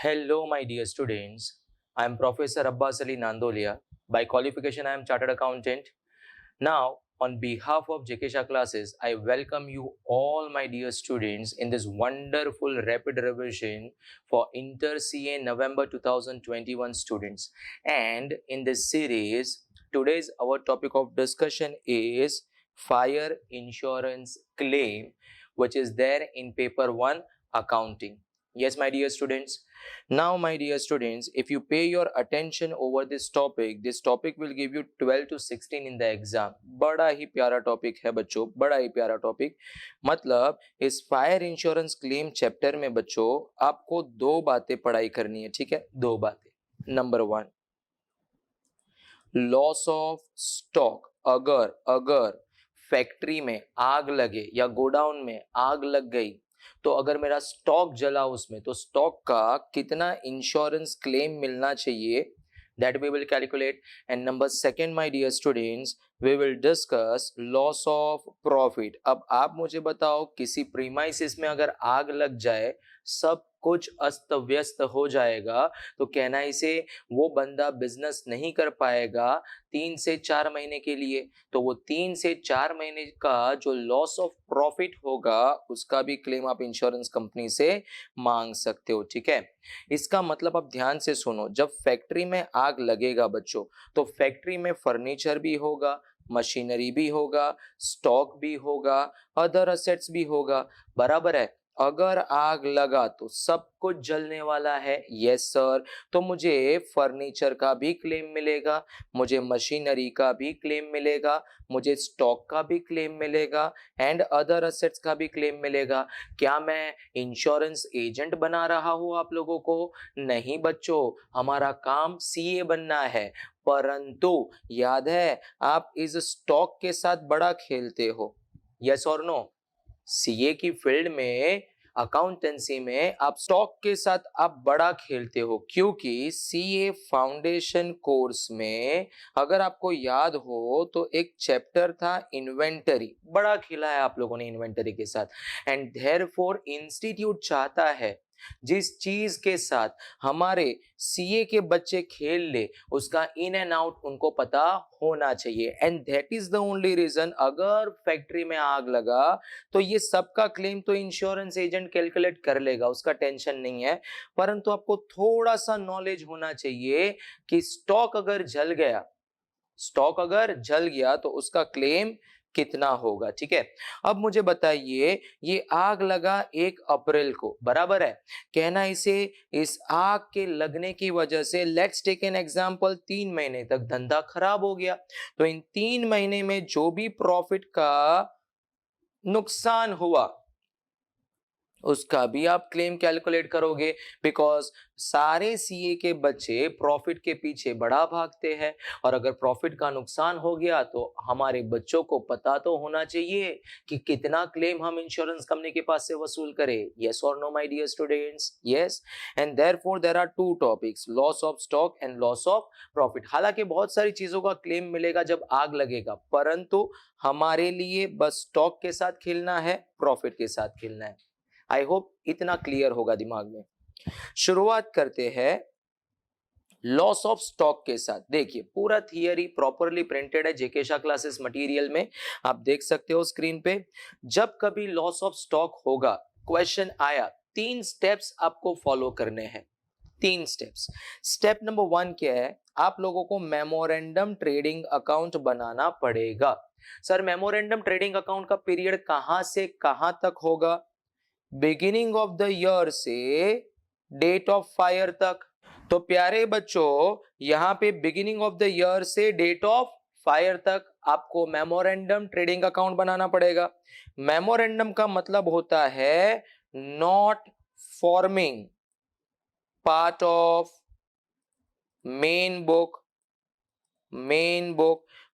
Hello, my dear students. I am Professor Abbas Ali Nandolia. By qualification, I am Chartered Accountant. Now, on behalf of JK classes, I welcome you all, my dear students, in this wonderful rapid revision for Inter CA November 2021 students. And in this series, today's our topic of discussion is fire insurance claim, which is there in paper 1 accounting. Yes, my dear students. Now, my dear students, if you pay your attention over this topic will give you 12 to 16 in the exam. बड़ा ही प्यारा topic है बच्चों, बड़ा ही प्यारा topic. मतलब इस fire insurance claim chapter में बच्चों आपको दो बातें पढ़ाई करनी है, ठीक है? दो बातें। Number 1, loss of stock. अगर फैक्ट्री में आग लगे या गोडाउन में आग लग गई तो अगर मेरा स्टॉक जला उसमें तो स्टॉक का कितना इंश्योरेंस क्लेम मिलना चाहिए, that we will calculate. And number 2, my dear students, we will discuss loss of profit. अब आप मुझे बताओ, किसी प्रीमाइसिस में अगर आग लग जाए, सब कुछ अस्त व्यस्त हो जाएगा, तो कहना इसे वो बंदा बिजनेस नहीं कर पाएगा 3 से 4 महीने के लिए। तो वो 3 से 4 महीने का जो लॉस ऑफ प्रॉफिट होगा उसका भी क्लेम आप इंश्योरेंस कंपनी से मांग सकते हो, ठीक है? इसका मतलब आप ध्यान से सुनो, जब फैक्ट्री में आग लगेगा बच्चों तो फैक्ट्री में फर्नीचर भी होगा, मशीनरी भी होगा, स्टॉक भी होगा, अदर असेट्स भी होगा, बराबर है? अगर आग लगा तो सब कुछ जलने वाला है, यस सर। तो मुझे फर्नीचर का भी क्लेम मिलेगा, मुझे मशीनरी का भी क्लेम मिलेगा, मुझे स्टॉक का भी क्लेम मिलेगा एंड अदर असेट्स का भी क्लेम मिलेगा। क्या मैं इंश्योरेंस एजेंट बना रहा हूं आप लोगों को? नहीं बच्चों, हमारा काम सीए बनना है। परंतु याद है, आप इस स्टॉक के साथ बड़ा खेलते हो, यस और नो? सीए की फील्ड में, अकाउंटेंसी में आप स्टॉक के साथ आप बड़ा खेलते हो, क्योंकि सीए फाउंडेशन कोर्स में अगर आपको याद हो तो एक चैप्टर था इन्वेंटरी, बड़ा खेला है आप लोगों ने इन्वेंटरी के साथ। एंड देयरफॉर इंस्टीट्यूट चाहता है जिस चीज के साथ हमारे सीए के बच्चे खेल ले उसका इन एंड आउट उनको पता होना चाहिए। And that is the only reason, अगर फैक्ट्री में आग लगा तो ये सबका क्लेम तो इंश्योरेंस एजेंट कैलकुलेट कर लेगा, उसका टेंशन नहीं है। परंतु आपको थोड़ा सा नॉलेज होना चाहिए कि स्टॉक अगर जल गया तो उसका क्लेम कितना होगा, ठीक है? अब मुझे बताइए, ये आग लगा 1 अप्रैल को, बराबर है? कहना इसे इस आग के लगने की वजह से लेट्स टेक एन एग्जांपल 3 महीने तक धंधा खराब हो गया। तो इन 3 महीने में जो भी प्रॉफिट का नुकसान हुआ उसका भी आप क्लेम कैलकुलेट करोगे, बिकॉज सारे सीए के बच्चे प्रॉफिट के पीछे बड़ा भागते हैं। और अगर प्रॉफिट का नुकसान हो गया तो हमारे बच्चों को पता तो होना चाहिए कि कितना क्लेम हम इंश्योरेंस कंपनी के पास से वसूल करें, यस और no my dear students? Yes. And therefore there are 2 topics, loss of stock and loss of profit. हालांकि बहुत सारी चीजों का क्लेम मिलेगा जब आग लगेगा, परंतु हमारे लिए बस स्टॉक के साथ खेलना है, प्रॉफिट के साथ खेलना है। आई होप इतना क्लियर होगा दिमाग में। शुरुआत करते हैं लॉस ऑफ स्टॉक के साथ। देखिए, पूरा थियरी प्रॉपरली प्रिंटेड है जेके शाह क्लासेस मटेरियल में, आप देख सकते हो स्क्रीन पे। जब कभी लॉस ऑफ स्टॉक होगा, क्वेश्चन आया, 3 स्टेप्स आपको फॉलो करने हैं। 3 स्टेप्स। स्टेप नंबर 1 क्या है? आप लोगों को मेमोरेंडम ट्रेडिंग अकाउंट बनाना पड़ेगा। सर, मेमोरेंडम ट्रेडिंग अकाउंट का पीरियड कहां से कहां तक होगा? बिगिनिंग ऑफ द ईयर से डेट ऑफ फायर तक। तो प्यारे बच्चों, यहां पे बिगिनिंग ऑफ द ईयर से डेट ऑफ फायर तक आपको मेमोरेंडम ट्रेडिंग अकाउंट बनाना पड़ेगा। मेमोरेंडम का मतलब होता है not forming part of main book.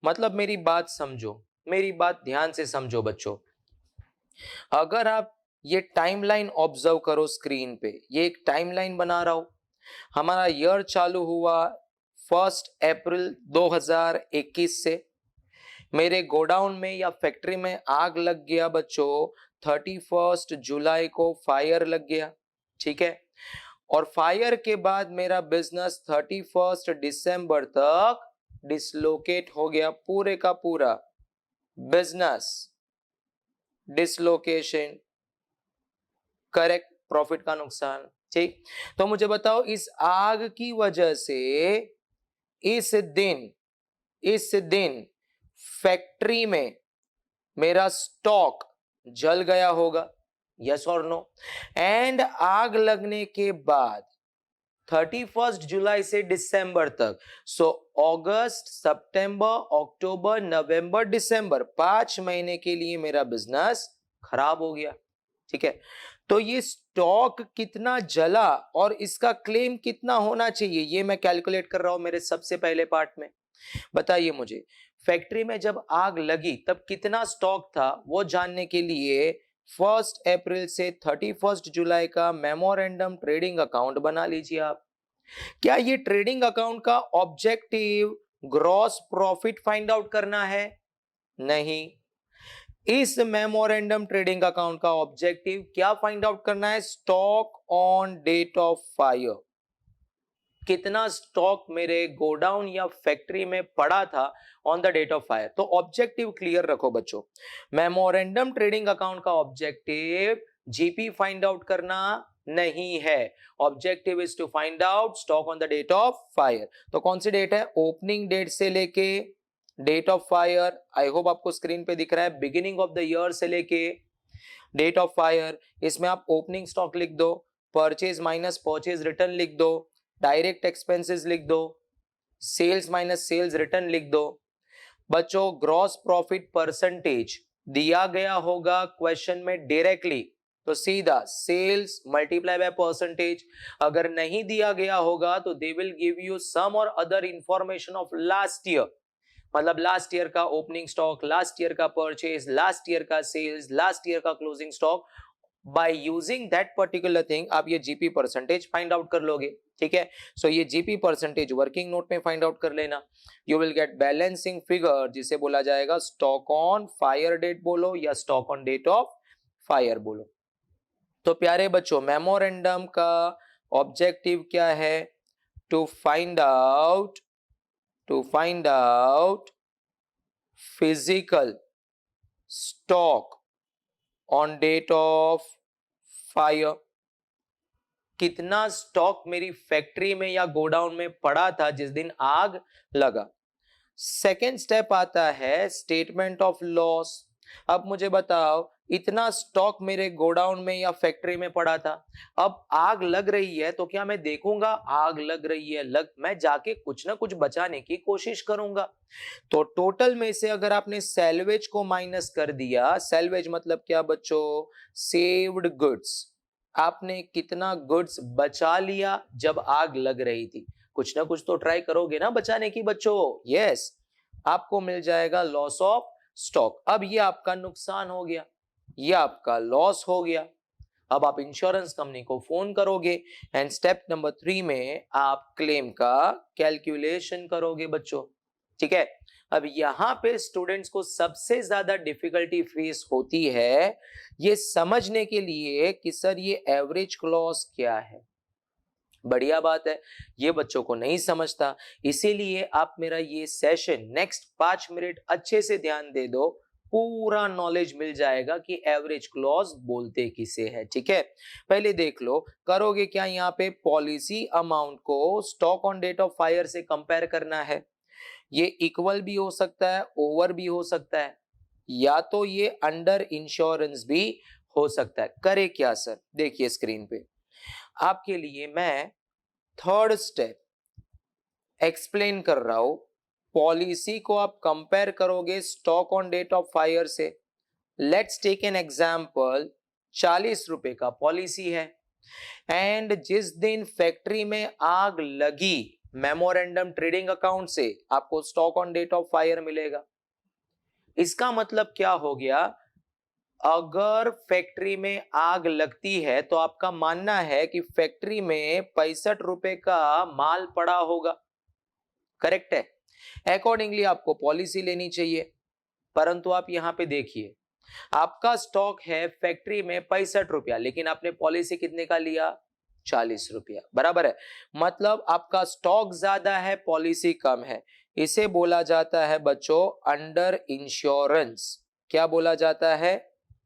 मतलब मेरी बात समझो, मेरी बात ध्यान से समझो बच्चों। अगर आप ये टाइमलाइन ऑब्जर्व करो स्क्रीन पे, ये एक टाइमलाइन बना रहा हूं। हमारा ईयर चालू हुआ 1 अप्रैल 2021 से। मेरे गोडाउन में या फैक्ट्री में आग लग गया बच्चों, 31 जुलाई को फायर लग गया, ठीक है? और फायर के बाद मेरा बिजनेस 31 दिसंबर तक डिसलोकेट हो गया, पूरे का पूरा बिजनेस डिसलोकेशन, करेक्ट, प्रॉफिट का नुकसान। ठीक, तो मुझे बताओ इस आग की वजह से इस दिन फैक्ट्री में मेरा स्टॉक जल गया होगा, यस और नो? एंड आग लगने के बाद 31 जुलाई से दिसंबर तक, सो अगस्त, सितंबर, अक्टूबर, नवंबर, दिसंबर, 5 महीने के लिए मेरा बिजनेस खराब हो गया। ठीक है, तो ये स्टॉक कितना जला और इसका क्लेम कितना होना चाहिए, ये मैं कैलकुलेट कर रहा हूं मेरे सबसे पहले पार्ट में। बताइए मुझे, फैक्ट्री में जब आग लगी तब कितना स्टॉक था, वो जानने के लिए 1 अप्रैल से 31 जुलाई का मेमोरेंडम ट्रेडिंग अकाउंट बना लीजिए आप। क्या ये ट्रेडिंग अकाउंट का objective gross profit find out करना है? नहीं, इस मेमोरेंडम ट्रेडिंग अकाउंट का ऑब्जेक्टिव क्या फाइंड आउट करना है? Stock on date of fire, कितना स्टॉक मेरे गोडाउन या फैक्ट्री में पड़ा था on the date of fire. तो ऑब्जेक्टिव क्लियर रखो बच्चों, मेमोरेंडम ट्रेडिंग अकाउंट का ऑब्जेक्टिव जीपी फाइंड आउट करना नहीं है, objective is to find out stock on the date of fire. तो कौन सी डेट है? ओपनिंग डेट से लेके date of fire, I hope आपको स्क्रीन पे दिख रहा है, बिगिनिंग ऑफ द ईयर से लेके डेट ऑफ फायर। इसमें आप ओपनिंग स्टॉक लिख दो, परचेज माइनस परचेज रिटर्न लिख दो, डायरेक्ट एक्सपेंसेस लिख दो, सेल्स माइनस सेल्स रिटर्न लिख दो। बच्चों ग्रॉस प्रॉफिट परसेंटेज दिया गया होगा क्वेश्चन में डायरेक्टली, तो सीधा सेल्स मल्टीप्लाई बाय परसेंटेज। अगर नहीं दिया गया होगा तो they will give you some और other information of last year, मतलब लास्ट ईयर का ओपनिंग स्टॉक, लास्ट ईयर का परचेज, लास्ट ईयर का सेल्स, लास्ट ईयर का closing stock. By using that particular thing आप ये जीपी परसेंटेज फाइंड आउट कर लोगे। ठीक है, सो ये जीपी परसेंटेज वर्किंग नोट में फाइंड आउट कर लेना। You will get balancing figure, जिसे बोला जाएगा स्टॉक ऑन फायर डेट बोलो या stock on date of fire बोलो। तो प्यारे बच्चों, मेमोरेंडम का ऑब्जेक्टिव क्या है? To find out physical stock on date of fire, कितना स्टॉक मेरी फैक्ट्री में या गोडाउन में पड़ा था जिस दिन आग लगा। सेकेंड स्टेप आता है स्टेटमेंट ऑफ लॉस। अब मुझे बताओ, इतना स्टॉक मेरे गोडाउन में या फैक्ट्री में पड़ा था, अब आग लग रही है तो क्या मैं देखूंगा आग लग रही है, मैं जाके कुछ ना कुछ बचाने की कोशिश करूंगा। तो टोटल में से अगर आपने सैल्वेज को माइनस कर दिया, सैल्वेज मतलब क्या बच्चों? Saved goods. आपने कितना गुड्स बचा लिया जब आग लग रही थी, कुछ ना कुछ तो ट्राई करोगे ना बचाने की बच्चों। यस, आपको मिल जाएगा लॉस ऑफ स्टॉक। अब ये आपका नुकसान हो गया, ये आपका लॉस हो गया। अब आप इंश्योरेंस कंपनी को फोन करोगे एंड स्टेप नंबर 3 में आप क्लेम का कैलकुलेशन करोगे बच्चों। ठीक है, अब यहां पे स्टूडेंट्स को सबसे ज्यादा डिफिकल्टी फेस होती है ये समझने के लिए कि सर ये एवरेज क्लॉज क्या है। बढ़िया बात है, ये बच्चों को नहीं समझता, इसीलिए आप मेरा ये सेशन नेक्स्ट 5 मिनट अच्छे से ध्यान दे दो, पूरा नॉलेज मिल जाएगा कि एवरेज क्लॉज बोलते किसे है। ठीक है, पहले देख लो, करोगे क्या? यहाँ पे पॉलिसी अमाउंट को stock on date of fire से कंपेयर करना है। ये इक्वल भी हो सकता है, ओवर भी हो सकता है, या तो ये अंडर इंश्योरेंस भी हो सकता है। करे क्या सर? देखिए स्क्रीन पे आपके लिए मैं थर्ड स्टेप एक्सप्लेन कर रहा हूं। पॉलिसी को आप कंपेयर करोगे stock on date of fire से। लेट्स टेक एन एग्जांपल, 40 रुपए का पॉलिसी है एंड जिस दिन फैक्ट्री में आग लगी, मेमोरेंडम ट्रेडिंग अकाउंट से आपको stock on date of fire मिलेगा। इसका मतलब क्या हो गया? अगर फैक्ट्री में आग लगती है तो आपका मानना है कि फैक्ट्री में 65 रुपए का माल पड़ा होगा, करेक्ट है? अकॉर्डिंगली आपको पॉलिसी लेनी चाहिए, परंतु आप यहां पे देखिए, आपका स्टॉक है फैक्ट्री में 65 रुपया, लेकिन आपने पॉलिसी कितने का लिया? 40 रुपया, बराबर है। मतलब आपका स्टॉक ज्यादा है, पॉलिसी कम है, इसे बोला जाता है बच्चों अंडर इंश्योरेंस। क्या बोला जाता है?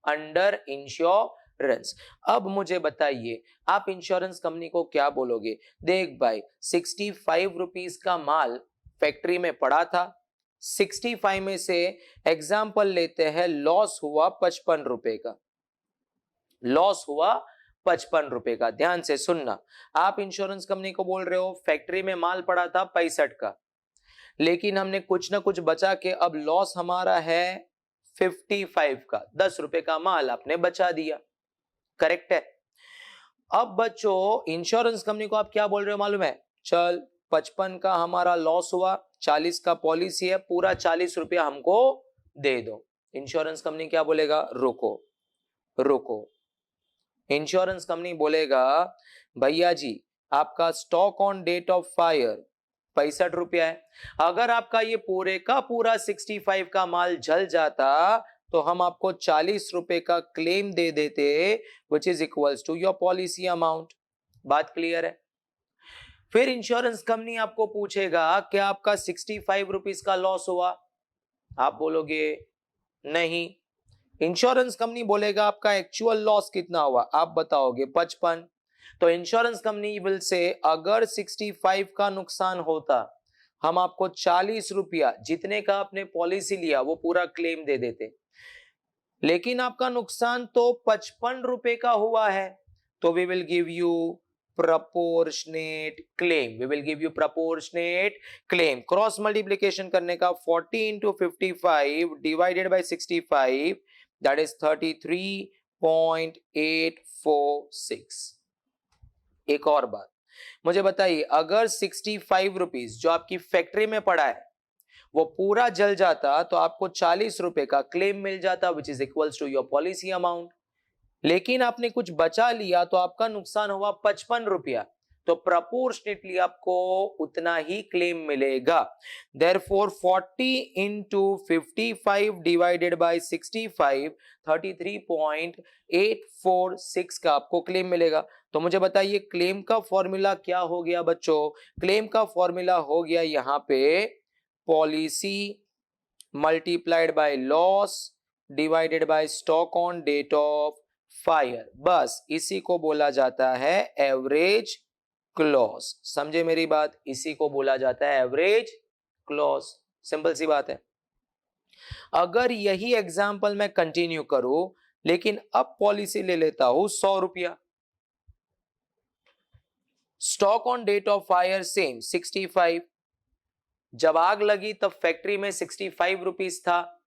Under insurance. अब मुझे बताइए आप इंश्योरेंस कंपनी को क्या बोलोगे? देख भाई, 65 रुपीज का माल फैक्ट्री में पड़ा था, 65 में से एग्जाम्पल लेते हैं लॉस हुआ 55 रुपए का, लॉस हुआ 55 रुपए का। ध्यान से सुनना, आप इंश्योरेंस कंपनी को बोल रहे हो फैक्ट्री में माल पड़ा था 65 का, लेकिन हमने कुछ ना कुछ बचा के अब लॉस हमारा है 55 का, 10 रुपए का माल आपने बचा दिया, करेक्ट है। अब बच्चों इंश्योरेंस कंपनी को आप क्या बोल रहे हो मालूम है? चल 55 का हमारा लॉस हुआ, 40 का पॉलिसी है, पूरा 40 रुपया हमको दे दो। इंश्योरेंस कंपनी क्या बोलेगा? रुको रुको। इंश्योरेंस कंपनी बोलेगा भैया जी आपका stock on date of fire 65 रुपया है, अगर आपका ये पूरे का पूरा 65 का माल जल जाता तो हम आपको 40 रुपए का क्लेम दे देते, which is equals to your policy amount. बात क्लियर है? फिर इंश्योरेंस कंपनी आपको पूछेगा कि आपका 65 रुपीज का लॉस हुआ, आप बोलोगे नहीं। इंश्योरेंस कंपनी बोलेगा आपका एक्चुअल लॉस कितना हुआ, आप बताओगे 55। तो इंश्योरेंस कंपनी विल से अगर 65 का नुकसान होता हम आपको 40 रुपया जितने का आपने पॉलिसी लिया वो पूरा क्लेम दे देते, लेकिन आपका नुकसान तो 55 रुपए का हुआ है, तो we will give you proportionate claim, we will give you proportionate claim। Cross multiplication करने का 40 into 55 divided by 65 that is 33.846। एक और बात मुझे बताइए, अगर 65 रुपीज जो आपकी फैक्ट्री में पड़ा है वो पूरा जल जाता तो आपको 40 रुपए का क्लेम मिल जाता, which is equals to your policy amount. लेकिन आपने कुछ बचा लिया तो आपका नुकसान हुआ 55 रुपया, तो प्रपोर्शनेटली आपको उतना ही क्लेम मिलेगा। देयरफॉर 40 into 55 divided by 65 33.846 का आपको क्लेम मिलेगा। तो मुझे बताइए क्लेम का फॉर्मूला क्या हो गया बच्चों? क्लेम का फॉर्मूला हो गया यहां पे policy multiplied by loss divided by stock on date of fire. बस इसी को बोला जाता है एवरेज क्लॉज। समझे मेरी बात? इसी को बोला जाता है एवरेज क्लॉज। सिंपल सी बात है। अगर यही एग्जाम्पल मैं कंटिन्यू करूं, लेकिन अब पॉलिसी ले लेता हूं 100 रुपया, stock on date of fire same 65, जब आग लगी तब फैक्ट्री में 65 रुपीज था,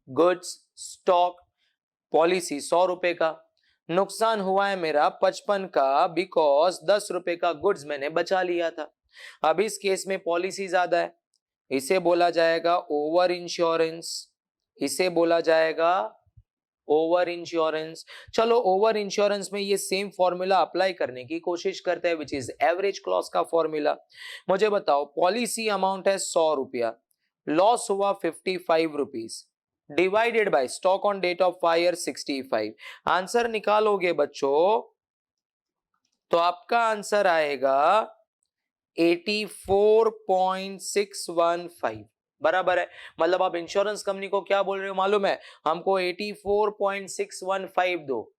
गुड्स स्टॉक, पॉलिसी 100 रुपए का, नुकसान हुआ है मेरा 55 का बिकॉज 10 रुपए का गुड्स मैंने बचा लिया था। अब इस केस में पॉलिसी ज्यादा है, इसे बोला जाएगा ओवर इंश्योरेंस, इसे बोला जाएगा ओवर इंश्योरेंस। चलो ओवर इंश्योरेंस में ये सेम फॉर्मूला अप्लाई करने की कोशिश करते हैं, विच इज एवरेज क्लॉज का फॉर्मूला। मुझे बताओ पॉलिसी अमाउंट है 100 रुपया, लॉस हुआ 55 rupees, divided by stock on date of fire 65। Answer निकालोगे बच्चों तो आपका आंसर आएगा 84.615, बराबर है। मतलब आप इंश्योरेंस कंपनी को क्या बोल रहे हो मालूम है? हमको 84.615 दो।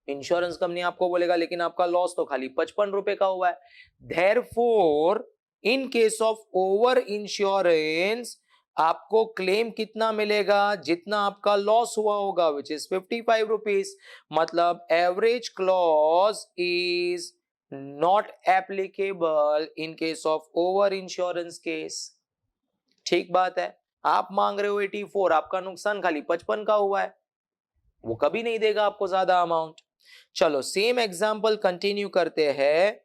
इंश्योरेंस कंपनी आपको बोलेगा लेकिन आपका लॉस तो खाली 55 रुपए का हुआ है। Therefore in case of over insurance आपको क्लेम कितना मिलेगा? जितना आपका लॉस हुआ होगा, विच इज 55 रुपीज। मतलब average clause is not applicable in case of over insurance case. ठीक बात है। आप मांग रहे हो 84, आपका नुकसान खाली 55 का हुआ है, वो कभी नहीं देगा आपको ज्यादा अमाउंट। चलो सेम एग्जांपल कंटिन्यू करते हैं।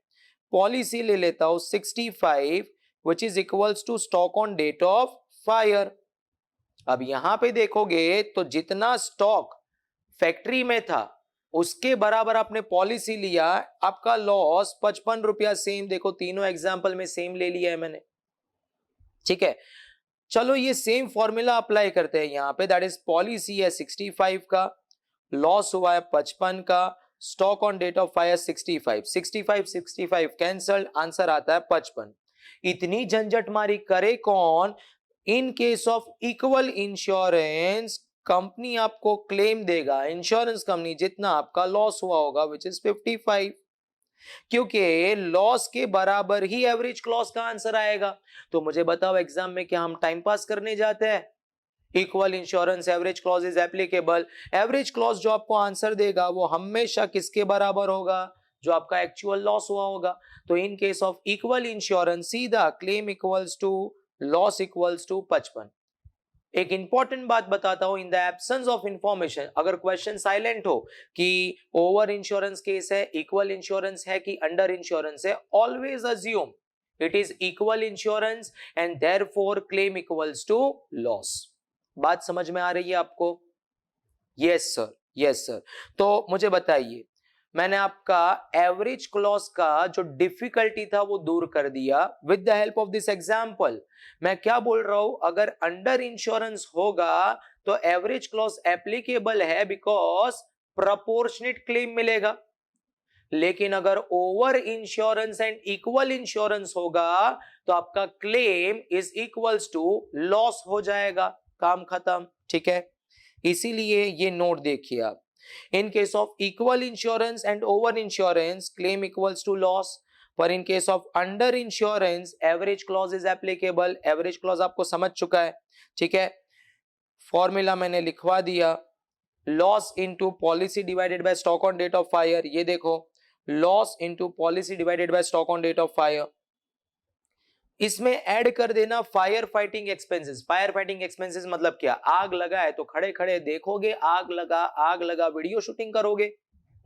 पॉलिसी ले लेता हूं 65 which is equals to stock on date of fire. अब यहां पे देखोगे तो जितना स्टॉक फैक्ट्री में था उसके बराबर आपने पॉलिसी लिया, आपका लॉस 55 रुपया। सेम देखो तीनों एग्जांपल में सेम ले लिया है मैंने, ठीक है। चलो ये सेम फॉर्मूला अप्लाई करते हैं यहां पे, दैट इज पॉलिसी है 65 का, लॉस हुआ है 55 का, stock on date of fire 65, 65 cancelled, answer आता है 55। इतनी झंझट मारी करे कौन? In case of equal insurance company आपको क्लेम देगा, इंश्योरेंस कंपनी, जितना आपका लॉस हुआ होगा विच इज 55, क्योंकि लॉस के बराबर ही एवरेज क्लॉज का आंसर आएगा। तो मुझे बताओ एग्जाम में क्या हम टाइम पास करने जाते हैं? Equal insurance average clause is applicable. Average clause जो आपको आंसर देगा वो हमेशा किसके बराबर होगा? जो आपका एक्चुअल लॉस हुआ होगा। तो in case of equal insurance सीधा claim equals to loss equals to 55। एक इंपॉर्टेंट बात बताता हूं, in the absence of information, अगर क्वेश्चन साइलेंट हो कि ओवर इंश्योरेंस केस है, इक्वल इंश्योरेंस है कि अंडर इंश्योरेंस है, always assume it is equal insurance and therefore claim equals to loss. बात समझ में आ रही है आपको? Yes sir, yes sir. तो मुझे बताइए, मैंने आपका एवरेज क्लॉज का जो डिफिकल्टी था वो दूर कर दिया with the help of this example. मैं क्या बोल रहा हूं, अगर अंडर इंश्योरेंस होगा तो एवरेज क्लॉज एप्लीकेबल है बिकॉज प्रोपोर्शनेट क्लेम मिलेगा, लेकिन अगर over insurance and equal insurance होगा तो आपका claim is equals to loss हो जाएगा, काम खत्म। ठीक है, इसीलिए ये नोट देखिए आप, in case of equal insurance and over insurance claim equals to loss, पर in case of under insurance average clause is applicable। average clause आपको समझ चुका है, ठीक है। फॉर्मूला मैंने लिखवा दिया, loss into policy divided by stock on date of fire. ये देखो, loss into policy divided by stock on date of fire. इसमें ऐड कर देना fire fighting expenses. Fire fighting expenses मतलब क्या? आग लगा है तो खड़े खड़े देखोगे, आग लगा वीडियो शूटिंग करोगे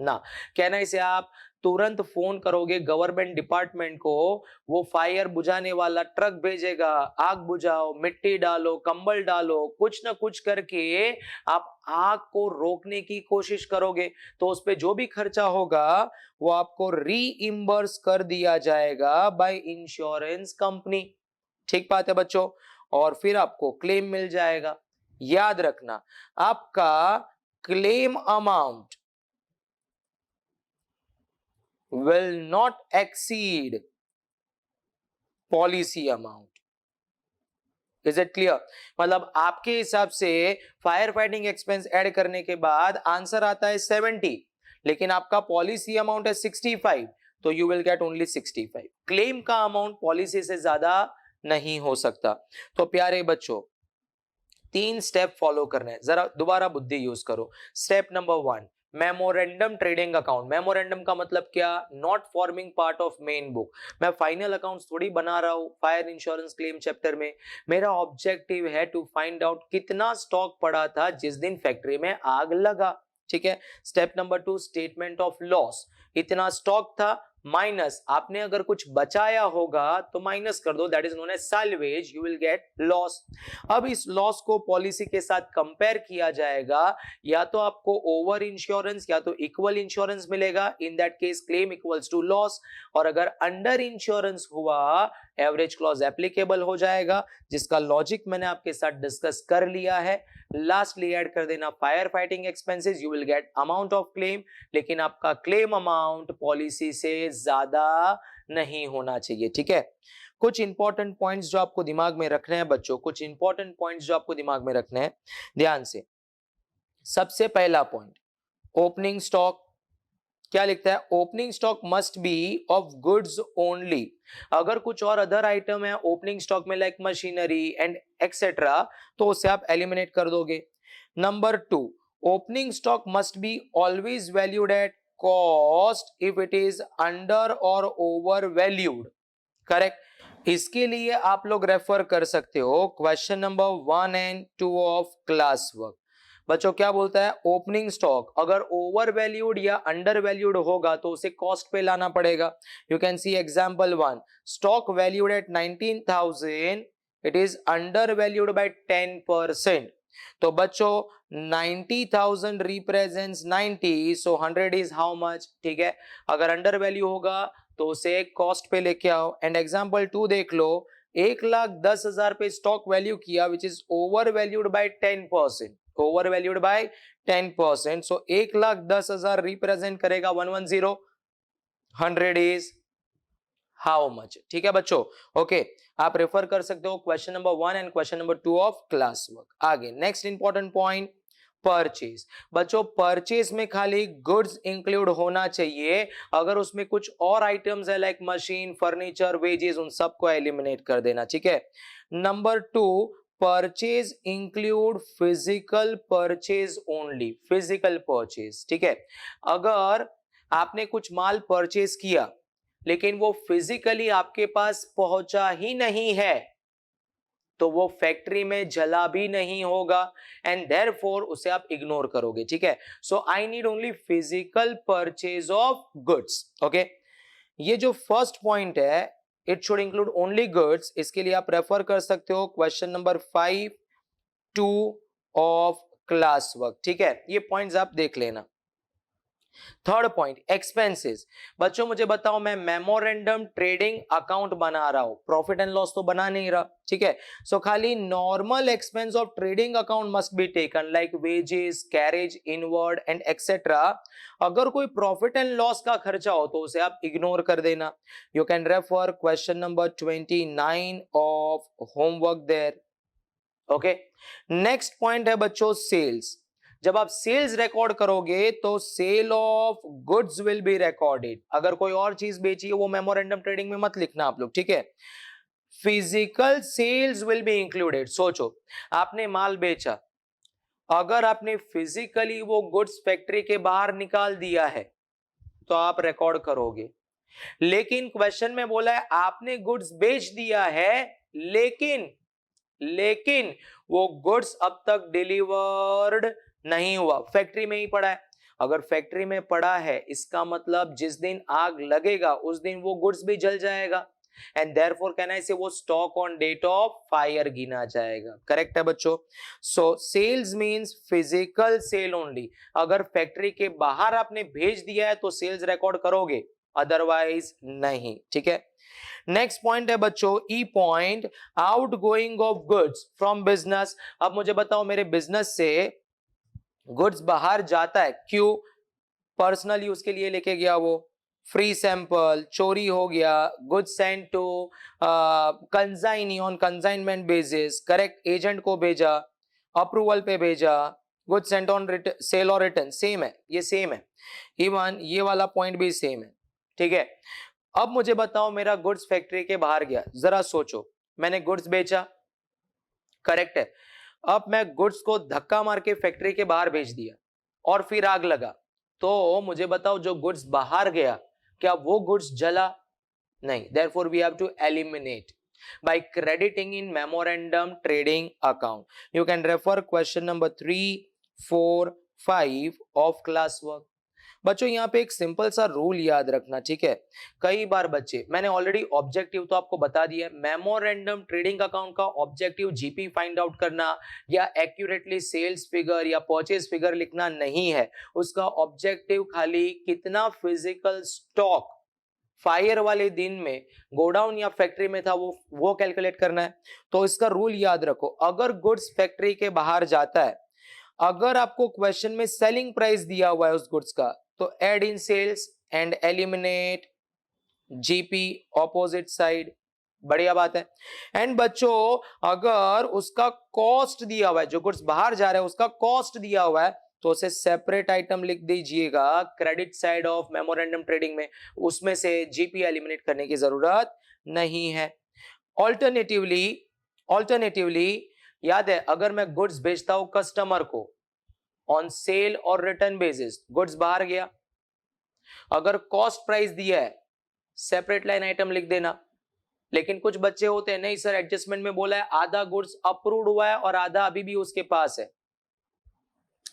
ना, कहना इसे आप तुरंत फोन करोगे गवर्नमेंट डिपार्टमेंट को, वो फायर बुझाने वाला ट्रक भेजेगा, आग बुझाओ, मिट्टी डालो, कंबल डालो, कुछ ना कुछ करके आप आग को रोकने की कोशिश करोगे। तो उस पे जो भी खर्चा होगा वो आपको रीइंबर्स कर दिया जाएगा बाय इंश्योरेंस कंपनी। ठीक बात है बच्चों, और फिर आपको क्लेम मिल जाएगा। याद रखना, आपका claim amount will not exceed policy amount। Is it clear? मतलब आपके हिसाब से फायर फाइटिंग एक्सपेंस ऐड करने के बाद आंसर आता है 70, लेकिन आपका पॉलिसी अमाउंट है 65, तो you will get only 65। Claim का अमाउंट पॉलिसी से ज्यादा नहीं हो सकता। तो प्यारे बच्चों, 3 स्टेप फॉलो करने हैं, जरा दोबारा बुद्धि यूज करो। Step number 1, memorandum trading account. Memorandum का मतलब क्या? Not forming part of main book. मैं फाइनल अकाउंट्स थोड़ी बना रहा हूं फायर इंश्योरेंस क्लेम चैप्टर में। मेरा ऑब्जेक्टिव है टू फाइंड आउट कितना स्टॉक पड़ा था जिस दिन फैक्ट्री में आग लगा। ठीक है। Step number 2, statement of loss. इतना स्टॉक था माइनस, आपने अगर कुछ बचाया होगा तो माइनस कर दो, that is known as salvage, you will get loss. अब इस लॉस को पॉलिसी के साथ कंपेयर किया जाएगा, या तो आपको ओवर इंश्योरेंस या तो इक्वल इंश्योरेंस मिलेगा, in that case claim equals to loss. और अगर अंडर इंश्योरेंस हुआ एवरेज क्लॉज एप्लीकेबल हो जाएगा, जिसका लॉजिक मैंने आपके साथ डिस्कस कर लिया है। लास्टली ऐड कर देना fire fighting expenses, you will gate amount of claim, लेकिन आपका क्लेम अमाउंट पॉलिसी से ज्यादा नहीं होना चाहिए। ठीक है। कुछ इंपॉर्टेंट पॉइंट्स जो आपको दिमाग में रखने हैं बच्चों, कुछ इंपॉर्टेंट पॉइंट्स जो आपको दिमाग में रखने हैं ध्यान से। सबसे पहला पॉइंट, ओपनिंग स्टॉक क्या लिखता है? Opening stock must be of goods only. अगर कुछ और अदर आइटम है ओपनिंग स्टॉक में लाइक मशीनरी एंड एक्सेट्रा, तो उसे आप एलिमिनेट कर दोगे। Number 2, opening stock must be always valued at cost if it is under और ओवर वैल्यूड। करेक्ट। इसके लिए आप लोग रेफर कर सकते हो question number 1 and 2 of class work. बच्चों क्या बोलता है? ओपनिंग स्टॉक अगर ओवर वैल्यूड या अंडर वैल्यूड होगा तो उसे कॉस्ट पे लाना पड़ेगा। You can see example 1, stock valued at 19,000, it is under valued bye 10%। तो बच्चों 90,000 represents 90, so 100 is how much? ठीक है। अगर अंडर वैल्यू होगा तो उसे कॉस्ट पे लेके आओ। एंड एग्जांपल 2 देख लो, 1,10,000 पे स्टॉक वैल्यू किया which is over valued bye 10%। Over valued bye 10%, so 1,10,000 represent करेगा 110, 100 इज हाउ मच। ठीक है बच्चों, ओके आप रेफर कर सकते हो question number 1 and question number 2 of class work. आगे नेक्स्ट इंपॉर्टेंट पॉइंट, परचेज। बच्चों परचेज में खाली गुड्स इंक्लूड होना चाहिए, अगर उसमें कुछ और आइटम्स है लाइक मशीन, फर्नीचर, वेजेस, उन सबको एलिमिनेट कर देना। ठीक है। Number 2, purchase include physical purchase only, physical purchase. ठीक है, अगर आपने कुछ माल परचेज किया लेकिन वो फिजिकली आपके पास पहुंचा ही नहीं है तो वो फैक्ट्री में जला भी नहीं होगा एंड देयरफॉर उसे आप इग्नोर करोगे। ठीक है, so I need only physical purchase of goods. Okay, ये जो फर्स्ट पॉइंट है it should include only goods, इसके लिए आप रेफर कर सकते हो question number 5 2 of class work. ठीक है, ये पॉइंट्स आप देख लेना। Third point, expenses. बच्चों मुझे बताओ, मैं मेमोरेंडम ट्रेडिंग अकाउंट बना रहा हूं, प्रॉफिट एंड लॉस तो बना नहीं रहा। ठीक है, सो खाली normal expense of trading account must be taken like wages, carriage inward and etcetera. अगर कोई प्रॉफिट एंड लॉस का खर्चा हो तो उसे आप इग्नोर कर देना। You can refer question number 29 of homework there. Okay, next point है बच्चों सेल्स। जब आप सेल्स रिकॉर्ड करोगे तो sale of goods will be recorded. अगर कोई और चीज बेची है वो मेमोरेंडम ट्रेडिंग में मत लिखना आप लोग। ठीक है, physical sales will be included. सोचो आपने माल बेचा, अगर आपने फिजिकली वो गुड्स फैक्ट्री के बाहर निकाल दिया है तो आप रिकॉर्ड करोगे, लेकिन क्वेश्चन में बोला है आपने गुड्स बेच दिया है लेकिन वो गुड्स अब तक डिलीवर्ड नहीं हुआ, फैक्ट्री में ही पड़ा है। अगर फैक्ट्री में पड़ा है इसका मतलब जिस दिन आग लगेगा उस दिन वो गुड्स भी जल जाएगा and therefore can I say वो stock on date of fire गिना जाएगा। करेक्ट है बच्चों। So sales means physical sale only. अगर फैक्ट्री के बाहर आपने भेज दिया है तो सेल्स रिकॉर्ड करोगे, अदरवाइज नहीं। ठीक है, नेक्स्ट पॉइंट है बच्चों ई point, out going of goods from business. अब मुझे बताओ मेरे बिजनेस से गुड्स बाहर जाता है, क्यों? पर्सनल यूज के लिए लेके गया, वो फ्री सैंपल, चोरी हो गया, goods send to consignee on consignment basis, correct, agent को भेजा, अप्रूवल पे भेजा, गुड्स सेंट ऑन सेल और रिटर्न, सेम है, ये सेम है। इवन ये वाला पॉइंट भी सेम है। ठीक है, अब मुझे बताओ मेरा गुड्स फैक्ट्री के बाहर गया, जरा सोचो, मैंने गुड्स बेचा, करेक्ट है, अब मैं गुड्स को धक्का मार के फैक्ट्री के बाहर भेज दिया और फिर आग लगा, तो मुझे बताओ जो गुड्स बाहर गया क्या वो गुड्स जला? नहीं, therefore we have to eliminate by crediting in memorandum trading account. You can refer question number 3, 4, 5 of class work. बच्चों यहाँ पे एक सिंपल सा रूल याद रखना। ठीक है, कई बार बच्चे, मैंने ऑलरेडी ऑब्जेक्टिव तो आपको बता दिया, मेमोरेंडम ट्रेडिंग अकाउंट का ऑब्जेक्टिव जीपी फाइंड आउट करना या एक्यूरेटली सेल्स फिगर या परचेज फिगर लिखना नहीं है, उसका ऑब्जेक्टिव खाली कितना फिजिकल स्टॉक फायर वाले दिन में गोडाउन या फैक्ट्री में था वो कैलकुलेट करना है। तो इसका रूल याद रखो, अगर गुड्स फैक्ट्री के बाहर जाता है, अगर आपको क्वेश्चन में सेलिंग प्राइस दिया हुआ है उस गुड्स का, तो add in sales and eliminate GP opposite side, बढ़िया बात है। एंड बच्चों अगर उसका कॉस्ट दिया हुआ है, जो गुड्स बाहर जा रहा है उसका कॉस्ट दिया हुआ है, तो उसे सेपरेट आइटम लिख दीजिएगा credit side of memorandum trading में, उसमें से जीपी एलिमिनेट करने की जरूरत नहीं है। ऑल्टरनेटिवली याद है, अगर मैं गुड्स बेचता हूं कस्टमर को ऑन सेल और रिटर्न बेसिस, गुड्स बाहर गया, अगर कॉस्ट प्राइस दिया है सेपरेट लाइन आइटम लिख देना। लेकिन कुछ बच्चे होते हैं, नहीं सर एडजस्टमेंट में बोला है आधा गुड्स अप्रूव्ड हुआ है और आधा अभी भी उसके पास है,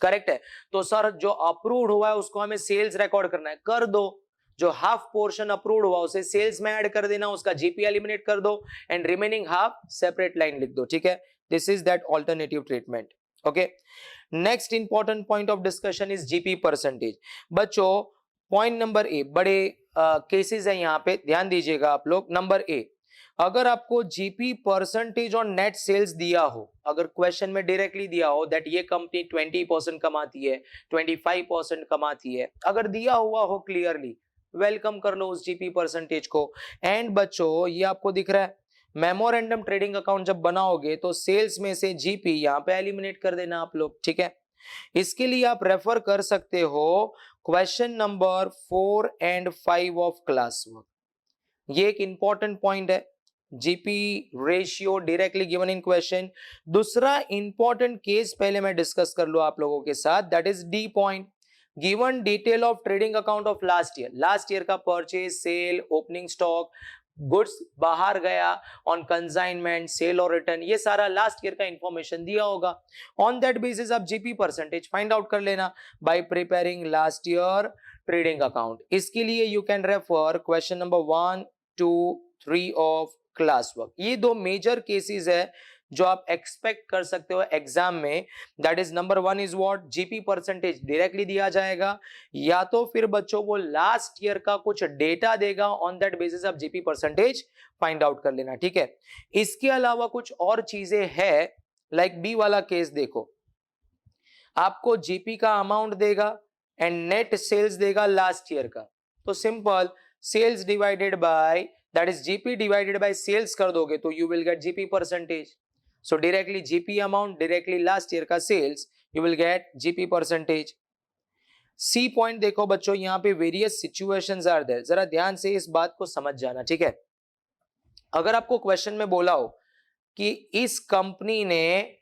करेक्ट है, तो सर जो अप्रूव्ड हुआ है उसको हमें सेल्स रिकॉर्ड करना है, कर दो, जो हाफ पोर्शन अप्रूव्ड हुआ उसे सेल्स में ऐड कर देना, उसका जीपी एलिमिनेट कर दो and remaining half separate line लिख दो। ठीक है, this is that alternative treatment. Okay, next important point of discussion is GP percentage. बच्चों पॉइंट नंबर ए, बड़े केसेस है यहाँ पे, ध्यान दीजिएगा आप लोग। नंबर ए, अगर आपको GP percentage on net sales दिया हो, अगर क्वेश्चन में डायरेक्टली दिया हो दैट ये कंपनी 20% कमाती है, 25% कमाती है, अगर दिया हुआ हो क्लियरली, वेलकम कर लो उस जीपी परसेंटेज को। एंड बच्चों ये आपको दिख रहा है, मेमोरेंडम ट्रेडिंग अकाउंट जब बनाओगे तो सेल्स में से जीपी यहां पे एलिमिनेट कर देना आप लोग, ठीक है। इसके लिए आप रेफर कर सकते हो question number 4 and 5 of class work. ये एक इंपॉर्टेंट पॉइंट है, GP ratio directly given in question. दूसरा इंपॉर्टेंट केस पहले मैं डिस्कस कर लूं आप लोगों के साथ, that is D point, given detail of trading account of last year का purchase, sale, opening stock, goods बाहर गया, ऑन कंसाइनमेंट, सेल और रिटर्न, ये सारा लास्ट ईयर का इंफॉर्मेशन दिया होगा। ऑन दैट बेसिस आप जीपी परसेंटेज फाइंड आउट कर लेना bye preparing last year trading account. इसके लिए you can refer question number 1, 2, 3 of class work. ये दो मेजर केसेस है जो आप एक्सपेक्ट कर सकते हो एग्जाम में। That is number 1 is what, GP percentage directly दिया जाएगा, या तो फिर बच्चों वो लास्ट ईयर का कुछ डेटा देगा, ऑन दैट बेसिस आप जीपी परसेंटेज फाइंड आउट कर लेना, ठीक है। इसके अलावा कुछ और चीजें है, लाइक बी वाला केस देखो, आपको जीपी का अमाउंट देगा एंड नेट सेल्स देगा लास्ट ईयर का, तो simple sales divided by that is GP divided by sales कर दोगे तो you will get GP percentage. So directly GP amount, directly last year का sales, you will get GP percentage. C point देखो बच्चों, यहां पे वेरियस सिचुएशंस आर देयर, जरा ध्यान से इस बात को समझ जाना, ठीक है। अगर आपको क्वेश्चन में बोला हो कि इस कंपनी ने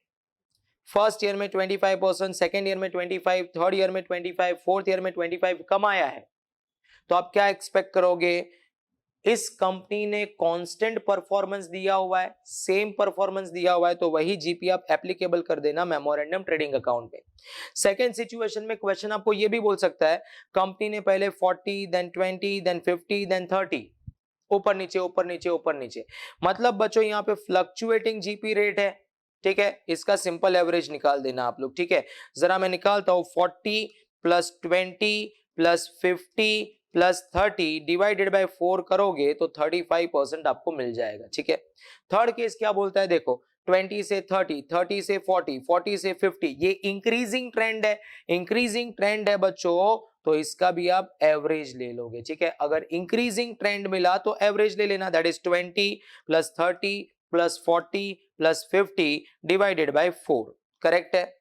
फर्स्ट ईयर में 25%, सेकेंड ईयर में 25%, थर्ड ईयर में 25%, फोर्थ ईयर में 25% कमाया है, तो आप क्या एक्सपेक्ट करोगे, इस कंपनी ने कांस्टेंट परफॉर्मेंस दिया हुआ है, सेम परफॉर्मेंस दिया हुआ है, तो वही जीपी आप एप्लीकेबल कर देना मेमोरेंडम ट्रेडिंग अकाउंट में। सेकेंड सिचुएशन में क्वेश्चन आपको ये भी बोल सकता है, कंपनी ने पहले 40, देन 20, देन 50, देन 30, ऊपर नीचे ऊपर नीचे ऊपर नीचे, मतलब बच्चों यहाँ पे फ्लक्चुएटिंग जीपी रेट है, ठीक है। इसका सिंपल एवरेज निकाल देना आप लोग, ठीक है। जरा मैं निकालता हूं, 40 plus 20 plus 50 plus 30 divided by 4 करोगे तो 35% आपको मिल जाएगा, ठीक है। थर्ड केस क्या बोलता है देखो, 20 से 30, 30 से 40, 40 से 50, ये इंक्रीजिंग ट्रेंड है, इंक्रीजिंग ट्रेंड है बच्चों, तो इसका भी आप एवरेज ले लोगे, ठीक है। अगर इंक्रीजिंग ट्रेंड मिला तो एवरेज ले लेना, that is 20 plus 30 plus 40 plus 50 divided by 4, correct है।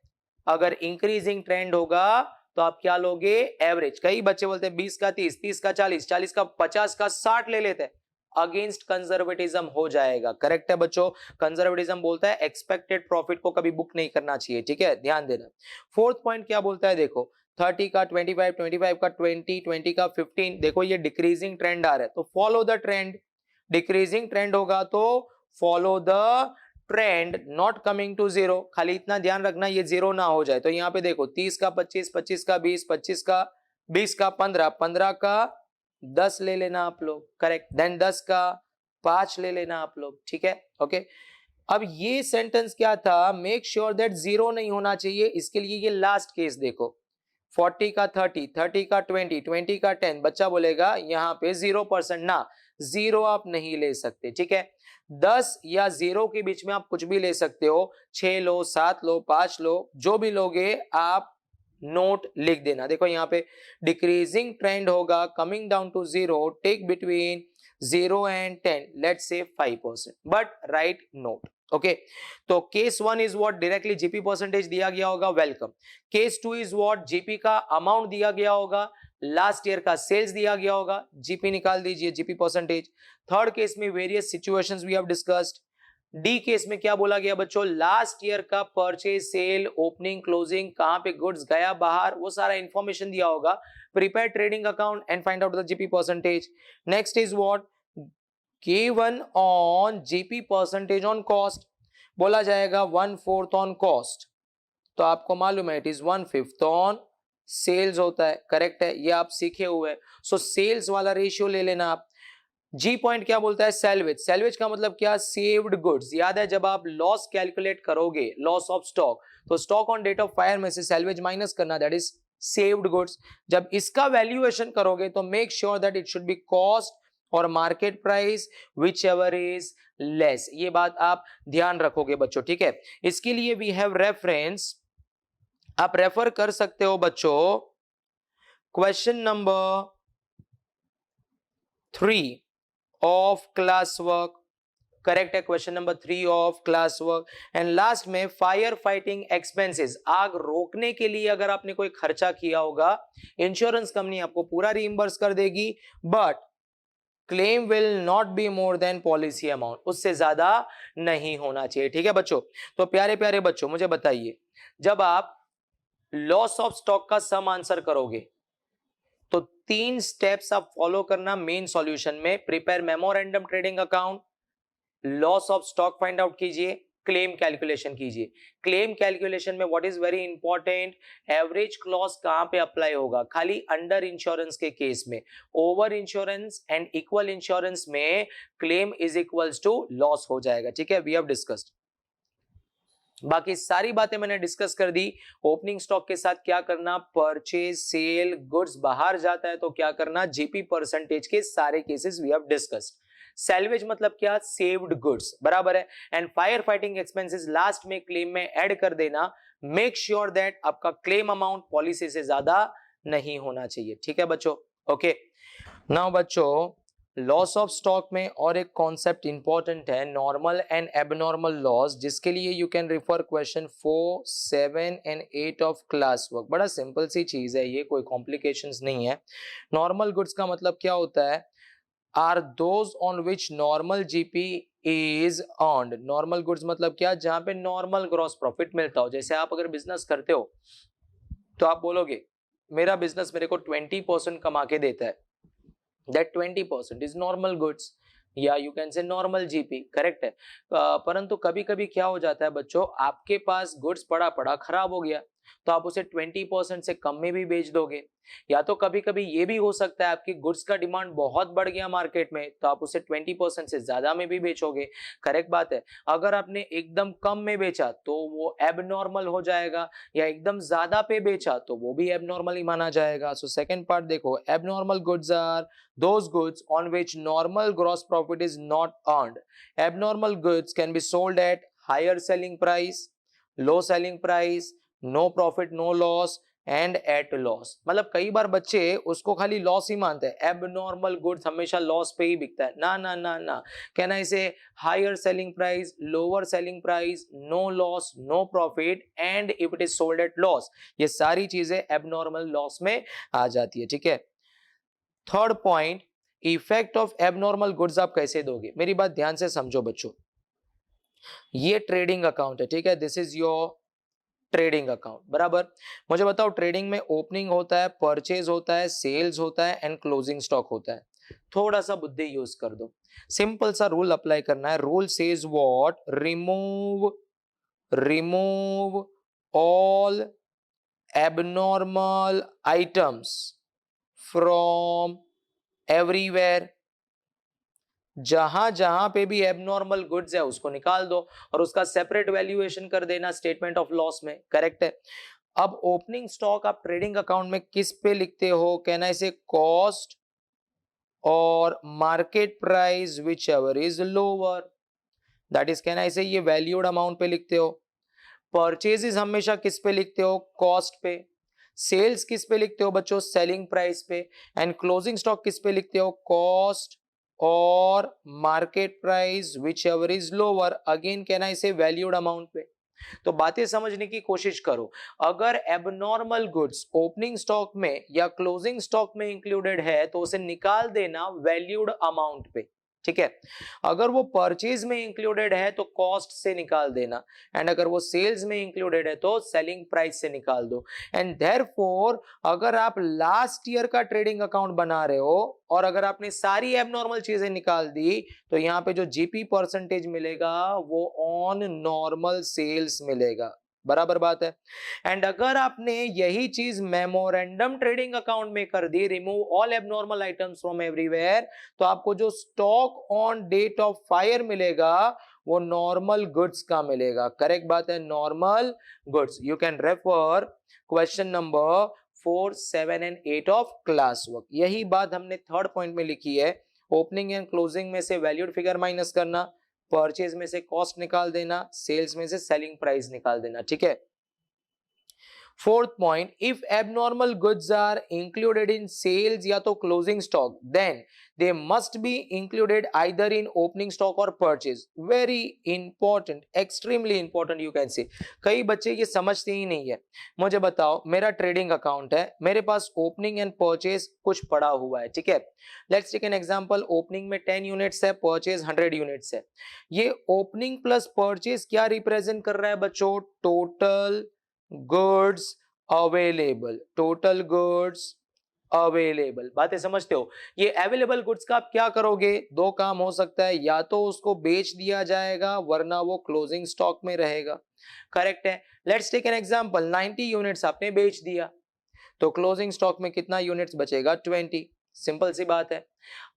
अगर इंक्रीजिंग ट्रेंड होगा तो आप क्या लोगे, एवरेज। कई बच्चे बोलते हैं 20 का 30, 30 का 40, 40 का 50 का 60 ले लेते हैं, अगेंस्ट कंजर्वेटिज्म हो जाएगा, करेक्ट है बच्चों। कंजर्वेटिज्म बोलता है एक्सपेक्टेड प्रॉफिट को कभी बुक नहीं करना चाहिए, ठीक है, ध्यान देना। फोर्थ पॉइंट क्या बोलता है देखो, 30 का 25, 25 का 20, 20 का 15, देखो ये डिक्रीजिंग ट्रेंड आ रहा है, तो follow the trend. Decreasing trend होगा तो follow the trend, not coming to zero. खाली इतना ध्यान रखना ये जीरो ना हो जाए, तो यहाँ पे देखो 30 का 25, 25 का 20, 25 का 20 का 15, 15 का 10 ले लेना आप लोग, करेक्ट। देन 10 का 5 ले लेना आप लोग, ठीक है, ओके। अब ये सेंटेंस क्या था, मेक श्योर दैट जीरो नहीं होना चाहिए, इसके लिए ये लास्ट केस देखो, 40 का 30, 30 का 20, 20 का 10, बच्चा बोलेगा यहाँ पे 0% ना, जीरो आप नहीं ले सकते, ठीक है। 10 या 0 के बीच में आप कुछ भी ले सकते हो, 6 लो, 7 लो, 5 लो, जो भी लोगे आप नोट लिख देना। देखो यहाँ पे डिक्रीजिंग ट्रेंड होगा, coming down to 0, take between 0 and 10, let's say 5%, but right note, okay. तो case 1 is what, directly GP percentage दिया गया होगा, welcome. Case 2 is what, GP का अमाउंट दिया गया होगा, लास्ट ईयर का सेल्स दिया गया होगा, जीपी निकाल दीजिए, जीपी परसेंटेज। थर्ड केस में various situations we have discussed. D case में क्या बोला गया बच्चों, लास्ट ईयर का परचेज, सेल, ओपनिंग, क्लोजिंग, कहां पे गुड्स गया बाहर, वो सारा इंफॉर्मेशन दिया होगा। Prepare trading account and find out the GP percentage. Next is what, K1 on GP percentage on cost, बोला जाएगा 1/4 ऑन कॉस्ट, तो आपको मालूम है इट इज 1/5 ऑन सेल्स होता है, करेक्ट है, ये आप सीखे हुए हैं। सो सेल्स वाला रेशियो ले लेना आप। जी पॉइंट क्या बोलता है, सैल्वेज। सैल्वेज का मतलब क्या, सेव्ड गुड्स। याद है जब आप लॉस कैलकुलेट करोगे, लॉस ऑफ स्टॉक, तो stock on date of fire में से सैल्वेज माइनस करना, दैट इज सेव्ड गुड्स। जब इसका वैल्यूएशन करोगे तो make sure that it should be cost और market price which ever is less. ये बात आप ध्यान रखोगे बच्चों, ठीक है। इसके लिए वी हैव रेफरेंस, आप रेफर कर सकते हो बच्चों question number 3 of class work, correct है, question number 3 of class work. And last में फायर फाइटिंग एक्सपेंसेस, आग रोकने के लिए अगर आपने कोई खर्चा किया होगा, इंश्योरेंस कंपनी आपको पूरा रीइंबर्स कर देगी, but claim will not be more than policy amount, उससे ज्यादा नहीं होना चाहिए, ठीक है बच्चों। तो प्यारे प्यारे बच्चों मुझे बताइए, जब आप लॉस ऑफ स्टॉक का सम आंसर करोगे तो 3 स्टेप्स आप फॉलो करना मेन सॉल्यूशन में। Prepare memorandum trading account, loss of stock find out कीजिए, क्लेम कैलकुलेशन कीजिए। क्लेम कैलकुलेशन में what is very important, average clause कहां पे अप्लाई होगा, खाली अंडर इंश्योरेंस के केस में। Over insurance and equal insurance में claim is equals to loss हो जाएगा, ठीक है। वी हैव डिस्कस्ड, बाकी सारी बातें मैंने डिस्कस कर दी। ओपनिंग स्टॉक के साथ क्या करना, परचेज सेल, गुड्स बाहर जाता है तो क्या करना, जीपी परसेंटेज के सारे cases we have discussed. Salvage मतलब क्या, सेव्ड गुड्स, बराबर है। And fire fighting expenses last में क्लेम में ऐड कर देना। मेक श्योर दैट आपका क्लेम अमाउंट पॉलिसी से ज्यादा नहीं होना चाहिए, ठीक है बच्चों। ओके, नाउ बच्चों लॉस ऑफ स्टॉक में और एक कॉन्सेप्ट इंपॉर्टेंट है, नॉर्मल एंड एबनॉर्मल लॉस, जिसके लिए you can refer question 4, 7 and 8 of class work. बड़ा सिंपल सी चीज है ये, कोई कॉम्प्लिकेशंस नहीं है। नॉर्मल गुड्स का मतलब क्या होता है, are those on which normal GP is earned. Normal goods मतलब क्या, जहां पे नॉर्मल ग्रॉस प्रॉफिट मिलता हो। जैसे आप अगर बिजनेस करते हो तो आप बोलोगे मेरा बिजनेस मेरे को 20% कमा के देता है, that 20% is normal goods, या यू कैन से नॉर्मल जीपी, करेक्ट है। परंतु कभी कभी क्या हो जाता है बच्चों, आपके पास गुड्स पड़ा पड़ा खराब हो गया तो आप उसे 20% से कम में भी बेच दोगे। या तो कभी कभी ये भी हो सकता है आपकी गुड्स का डिमांड बहुत बढ़ गया मार्केट में तो आप उसे 20% से ज्यादा में भी बेचोगे, करेक्ट बात है। अगर आपने एकदम कम में बेचा तो वो एबनॉर्मल हो जाएगा, या एकदम ज्यादा पे बेचा तो वो भी एबनॉर्मल ही माना जाएगा। सो सेकंड पार्ट देखो, abnormal goods are those goods on which normal gross profit is not earned. Abnormal goods can be sold at higher selling price, low selling price, no profit no loss and at loss। मतलब कई बार बच्चे उसको खाली loss ही मानते हैं, abnormal goods हमेशा loss पे ही बिकता है, ना ना ना ना। कहना इसे higher selling price, lower selling price, no loss no profit and if it is sold at loss, ये सारी चीजें एबनॉर्मल लॉस में आ जाती है, ठीक है। Third point, effect of abnormal goods आप कैसे दोगे, मेरी बात ध्यान से समझो बच्चों। ये ट्रेडिंग अकाउंट है, ठीक है, this is your trading account, बराबर। मुझे बताओ ट्रेडिंग में ओपनिंग होता है, परचेज होता है, सेल्स होता है एंड क्लोजिंग स्टॉक होता है। थोड़ा सा बुद्धि यूज कर दो, सिंपल सा रूल अप्लाई करना है। Rule says what, remove all abnormal items from everywhere. जहां जहां पे भी एबनॉर्मल गुड्स है उसको निकाल दो और उसका सेपरेट वैल्यूएशन कर देना स्टेटमेंट ऑफ लॉस में, करेक्ट है। अब ओपनिंग स्टॉक आप ट्रेडिंग अकाउंट में किस पे लिखते हो, कहना इसे कॉस्ट और market price which ever is lower, that is कहना इसे ये वैल्यूड अमाउंट पे लिखते हो। परचेजेस हमेशा किस पे लिखते हो, कॉस्ट पे। सेल्स किस पे लिखते हो बच्चों, सेलिंग प्राइस पे। एंड क्लोजिंग स्टॉक किस पे लिखते हो, कॉस्ट और market price which ever is lower, again कहना इसे वैल्यूड अमाउंट पे। तो बातें समझने की कोशिश करो। अगर एबनॉर्मल गुड्स ओपनिंग स्टॉक में या क्लोजिंग स्टॉक में इंक्लूडेड है तो उसे निकाल देना वैल्यूड अमाउंट पे, ठीक है। अगर वो परचेज में इंक्लूडेड है तो कॉस्ट से निकाल देना, एंड अगर वो सेल्स में इंक्लूडेड है तो सेलिंग प्राइस से निकाल दो। एंड देयरफॉर अगर आप लास्ट ईयर का ट्रेडिंग अकाउंट बना रहे हो और अगर आपने सारी एबनॉर्मल चीजें निकाल दी तो यहाँ पे जो जीपी परसेंटेज मिलेगा वो ऑन नॉर्मल सेल्स मिलेगा, बराबर बात है। एंड अगर आपने यही चीज मेमोरेंडम ट्रेडिंग अकाउंट में कर दी, remove all abnormal items from everywhere, तो आपको जो stock on date of fire मिलेगा वो नॉर्मल गुड्स का मिलेगा, करेक्ट बात है, normal goods. You can refer question number 4, 7 and 8 of class work. यही बात हमने थर्ड पॉइंट में लिखी है, ओपनिंग एंड क्लोजिंग में से वैल्यूड फिगर माइनस करना, परचेज में से कॉस्ट निकाल देना, सेल्स में से सेलिंग प्राइस निकाल देना, ठीक है। Fourth point, if abnormal goods are included in sales या तो closing stock, then they must be included either in opening stock और purchase. Very important, extremely important you can say. कई बच्चे ये समझते ही नहीं है। मुझे बताओ, मेरा ट्रेडिंग अकाउंट है, मेरे पास ओपनिंग एंड परचेज कुछ पड़ा हुआ है, ठीक है। Let's take an example, opening में 10 यूनिट्स है, परचेज 100 यूनिट्स है। ये ओपनिंग प्लस परचेज क्या रिप्रेजेंट कर रहा है बच्चों? Total goods available, total goods available. बातें समझते हो? ये अवेलेबल गुड्स का आप क्या करोगे? दो काम हो सकता है, या तो उसको बेच दिया जाएगा वरना वो क्लोजिंग स्टॉक में रहेगा। करेक्ट है। Let's take an example, 90 units आपने बेच दिया तो क्लोजिंग स्टॉक में कितना यूनिट्स बचेगा? 20। सिंपल सी बात है।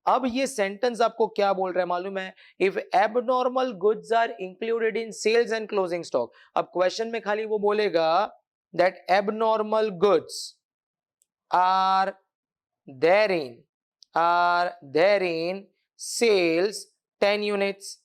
अब ये सेंटेंस आपको क्या बोल रहा है मालूम है? If abnormal goods are included in sales and closing stock. अब क्वेश्चन में खाली वो बोलेगा that abnormal goods are there in sales 10 units.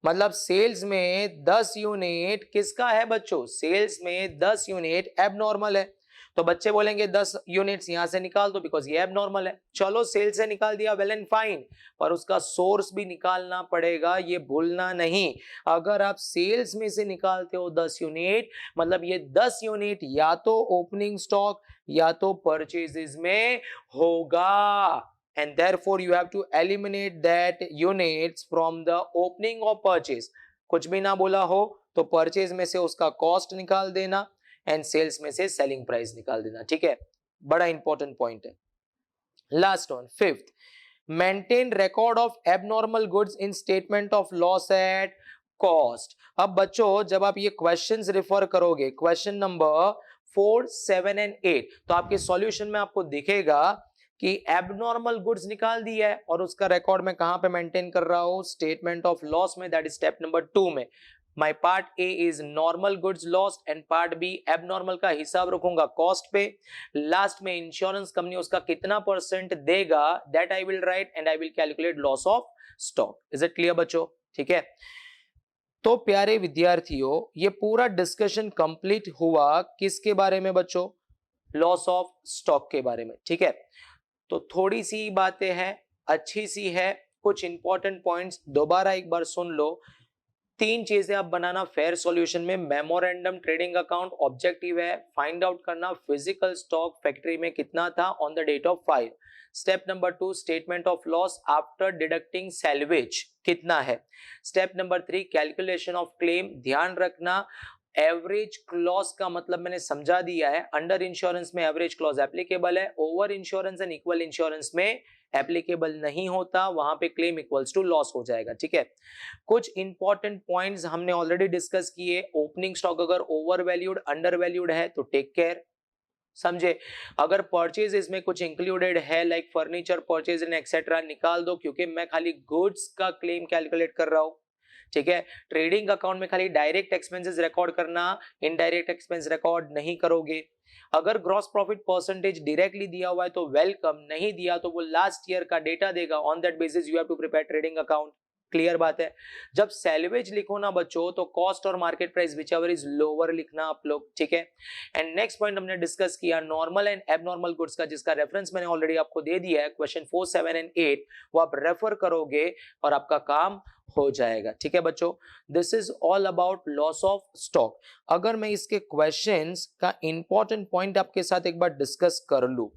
मतलब सेल्स में 10 यूनिट किसका है बच्चों? सेल्स में 10 यूनिट एबनॉर्मल है। तो बच्चे बोलेंगे 10 यूनिट्स यहां से निकाल दो बिकॉज ये एबनॉर्मल है। चलो सेल से निकाल दिया, वेल एंड फाइन, पर उसका सोर्स भी निकालना पड़ेगा, ये भूलना नहीं। अगर आप सेल्स में से निकालते हो 10 यूनिट, मतलब ये 10 यूनिट या तो ओपनिंग स्टॉक या तो परचेजेस में होगा, and therefore you have to eliminate that units from the opening or purchase। कुछ भी ना बोला हो तो परचेज में से उसका कॉस्ट निकाल देना एंड सेल्स में से सेलिंग प्राइस निकाल देना, ठीक है। बड़ा इंपॉर्टेंट पॉइंट है। Last one, fifth, maintain record of abnormal goods in statement of loss at cost. अब बच्चों जब आप ये क्वेश्चंस रेफर करोगे, क्वेश्चन नंबर 4, 7 एंड 8, तो आपके सॉल्यूशन में आपको दिखेगा कि एबनॉर्मल गुड्स निकाल दिया है और उसका रिकॉर्ड में कहां पे मेंटेन कर रहा हूं? स्टेटमेंट ऑफ लॉस में, दैट इज स्टेप नंबर 2 में। My part A is normal goods lost and part B abnormal का हिसाब रखूंगा कॉस्ट पे। लास्ट में इंश्योरेंस कंपनी उसका कितना परसेंट देगा that I will write and I will calculate loss of stock. Is it clear बच्चों? ठीक है। तो प्यारे विद्यार्थियों, ये पूरा डिस्कशन कंप्लीट हुआ किसके बारे में बच्चों? लॉस ऑफ स्टॉक के बारे में, ठीक है। तो थोड़ी सी बातें हैं, अच्छी सी है, कुछ इंपॉर्टेंट पॉइंट्स दोबारा एक बार सुन लो। 3 चीजें आप बनाना फेयर सॉल्यूशन में। मेमोरेंडम ट्रेडिंग अकाउंट ऑब्जेक्टिव है फाइंड आउट करना फिजिकल स्टॉक फैक्ट्री में कितना था on the date of 5। Step number 2, statement of loss after deducting salvage कितना है। Step number 3, calculation of claim. ध्यान रखना एवरेज क्लॉज का मतलब मैंने समझा दिया है। अंडर इंश्योरेंस में एवरेज क्लॉज एप्लीकेबल है, over insurance and equal insurance में एप्लीकेबल नहीं होता, वहां पे क्लेम इक्वल्स टू लॉस हो जाएगा, ठीक है। कुछ इंपॉर्टेंट पॉइंट्स हमने ऑलरेडी डिस्कस किए। ओपनिंग स्टॉक अगर ओवर वैल्यूड अंडर वैल्यूड है तो टेक केयर, समझे। अगर परचेजेस में कुछ इंक्लूडेड है like furniture purchase and etcetera, निकाल दो क्योंकि मैं खाली गुड्स का क्लेम कैलकुलेट कर रहा हूं, ठीक है। ट्रेडिंग अकाउंट में खाली डायरेक्ट एक्सपेंसेस रिकॉर्ड करना, इनडायरेक्ट एक्सपेंस रिकॉर्ड नहीं करोगे। अगर ग्रॉस प्रॉफिट परसेंटेज डायरेक्टली दिया हुआ है तो वेलकम, नहीं दिया तो वो लास्ट ईयर का डेटा देगा, on that basis you have to prepare trading account. Clear बात है। जब सैल्वेज लिखो ना बच्चों तो कॉस्ट और market price whichever is lower लिखना आप लोग, ठीक है। एंड नेक्स्ट पॉइंट हमने डिस्कस किया नॉर्मल एंड एबनॉर्मल गुड्स का, जिसका रेफरेंस मैंने ऑलरेडी आपको दे दिया है, क्वेश्चन 4, 7 एंड 8, वो आप रेफर करोगे और आपका काम हो जाएगा, ठीक है बच्चों। This is all about loss of stock. अगर मैं इसके क्वेश्चंस का इंपॉर्टेंट पॉइंट आपके साथ एक बार डिस्कस कर लूं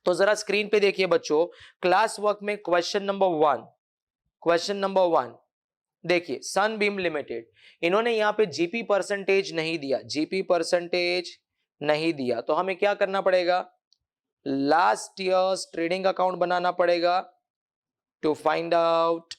तो जरा स्क्रीन पे देखिए बच्चों, क्लास वर्क में क्वेश्चन नंबर 1 देखिए, सनबीम लिमिटेड, इन्होंने यहां पे जीपी परसेंटेज नहीं दिया, जीपी परसेंटेज नहीं दिया, तो हमें क्या करना पड़ेगा? लास्ट ईयर्स ट्रेडिंग अकाउंट बनाना पड़ेगा to find out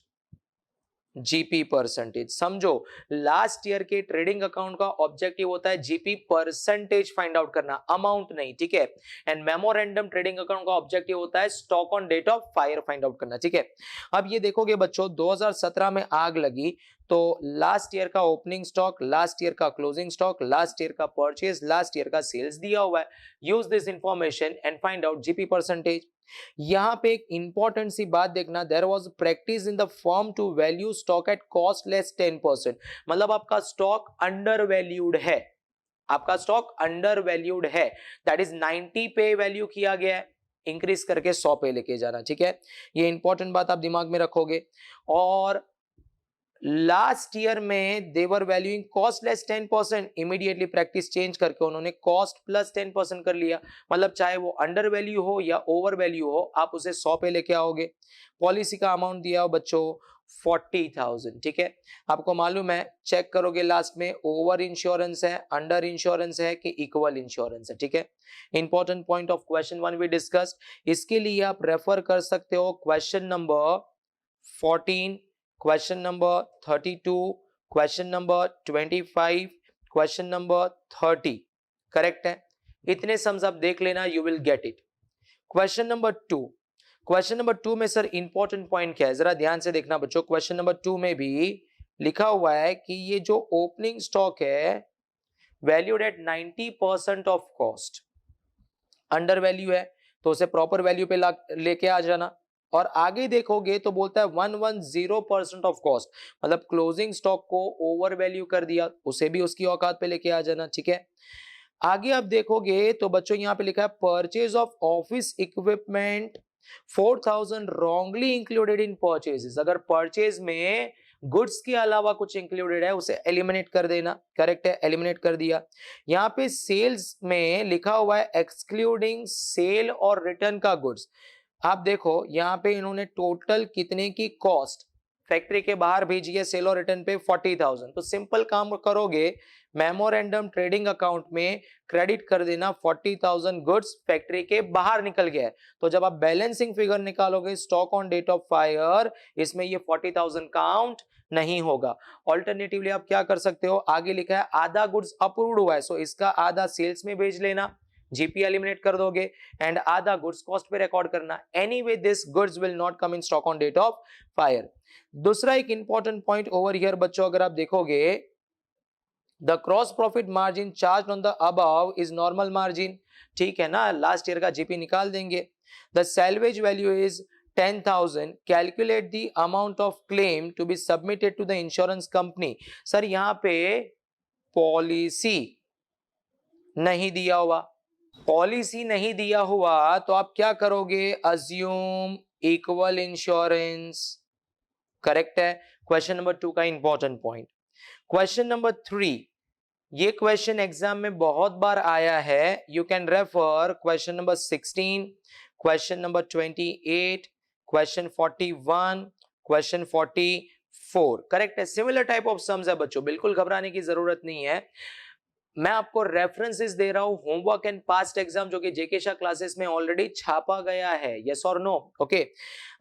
GP percentage. समझो, लास्ट ईयर के ट्रेडिंग अकाउंट का ऑब्जेक्टिव होता है जीपी परसेंटेज फाइंड आउट करना, अमाउंट नहीं, ठीक है। एंड मेमोरेंडम ट्रेडिंग अकाउंट का ऑब्जेक्टिव होता है stock on date of fire find out करना, ठीक है। अब ये देखोगे बच्चों, 2017 में आग लगी तो लास्ट ईयर का ओपनिंग स्टॉक, लास्ट ईयर का क्लोजिंग स्टॉक, लास्ट ईयर का परचेज, लास्ट ईयर का सेल्स दिया हुआ है। Use this information and find out GP percentage. यहां पे एक इंपॉर्टेंट सी बात देखना, there was practice in the firm to value stock at cost less 10%, मतलब आपका स्टॉक अंडर वैल्यूड है, आपका स्टॉक अंडर वैल्यूड है, दैट इज 90 पे वैल्यू किया गया है, इंक्रीज करके 100 पे लेके जाना, ठीक है, ये इंपॉर्टेंट बात आप दिमाग में रखोगे। और लास्ट ईयर में they were valuing cost less 10%, immediately practice change करके उन्होंने कॉस्ट प्लस 10% कर लिया, मतलब चाहे वो अंडर वैल्यू हो या ओवर वैल्यू हो आप उसे 100 पे लेके आओगे। पॉलिसी का अमाउंट दिया हो बच्चों 40,000, ठीक है, आपको मालूम है, चेक करोगे लास्ट में ओवर इंश्योरेंस है, अंडर इंश्योरेंस है कि इक्वल इंश्योरेंस है, ठीक है। Important point of question 1 we discuss, इसके लिए आप रेफर कर सकते हो question number 14, question number 32, question number 25, question number 30, correct है, इतने सम्स आप देख लेना, you will get it. Question number 2, question number 2 में सर इंपॉर्टेंट पॉइंट क्या है, जरा ध्यान से देखना बच्चों, क्वेश्चन नंबर 2 में भी लिखा हुआ है कि ये जो ओपनिंग स्टॉक है valued at 90% of cost, under value है तो उसे प्रॉपर वैल्यू पे लेके आ जाना, और आगे देखोगे तो बोलता है 110% ऑफ कॉस्ट, मतलब क्लोजिंग स्टॉक को ओवर वैल्यू कर दिया, उसे भी उसकी औकात पे लेके आ जाना, ठीक है। आगे आप देखोगे तो बच्चों यहाँ पे लिखा है purchase of office equipment 4,000 wrongly included in purchases, अगर परचेज में गुड्स के अलावा कुछ इंक्लूडेड है उसे एलिमिनेट कर देना, करेक्ट है, एलिमिनेट कर दिया। यहाँ पे सेल्स में लिखा हुआ है एक्सक्लूडिंग सेल और रिटर्न का गुड्स, आप देखो यहाँ पे इन्होंने टोटल कितने की कॉस्ट फैक्ट्री के बाहर भेजी है सेल और रिटर्न पे 40,000, तो सिंपल काम करोगे मेमोरेंडम ट्रेडिंग अकाउंट में क्रेडिट कर देना 40,000 गुड्स फैक्ट्री के बाहर निकल गया है, तो जब आप बैलेंसिंग फिगर निकालोगे stock on date of fire, इसमें ये 40,000 काउंट नहीं होगा। ऑल्टरनेटिवली आप क्या कर सकते हो, आगे लिखा है आधा गुड्स अप्रूव्ड हुआ है, सो इसका आधा सेल्स में भेज लेना, जीपी एलिमिनेट कर दोगे, एंड आधा गुड्स कॉस्ट पे रिकॉर्ड करना, anyway this goods will not come in stock on date of fire. दूसरा एक इंपॉर्टेंट पॉइंट ओवर हियर बच्चों, अगर आप देखोगे the cross profit margin charge on the above is normal margin, ठीक है ना, लास्ट ईयर का जीपी निकाल देंगे। The salvage value is 10,000, calculate the amount of claim to be submitted to the insurance company, sir यहाँ पे policy नहीं दिया हुआ, पॉलिसी नहीं दिया हुआ तो आप क्या करोगे, अज्यूम इक्वल इंश्योरेंस, करेक्ट है। क्वेश्चन नंबर 2 का इंपॉर्टेंट पॉइंट। क्वेश्चन नंबर 3, ये क्वेश्चन एग्जाम में बहुत बार आया है, you can refer question number 16, question number 28, question 41, question 44, correct है, सिमिलर टाइप ऑफ सम्स है बच्चों, बिल्कुल घबराने की जरूरत नहीं है, मैं आपको रेफरेंसेस दे रहा हूं, होमवर्क एंड पास्ट एग्जाम जो कि जेके शाह क्लासेस में ऑलरेडी छापा गया है, यस और नो, ओके।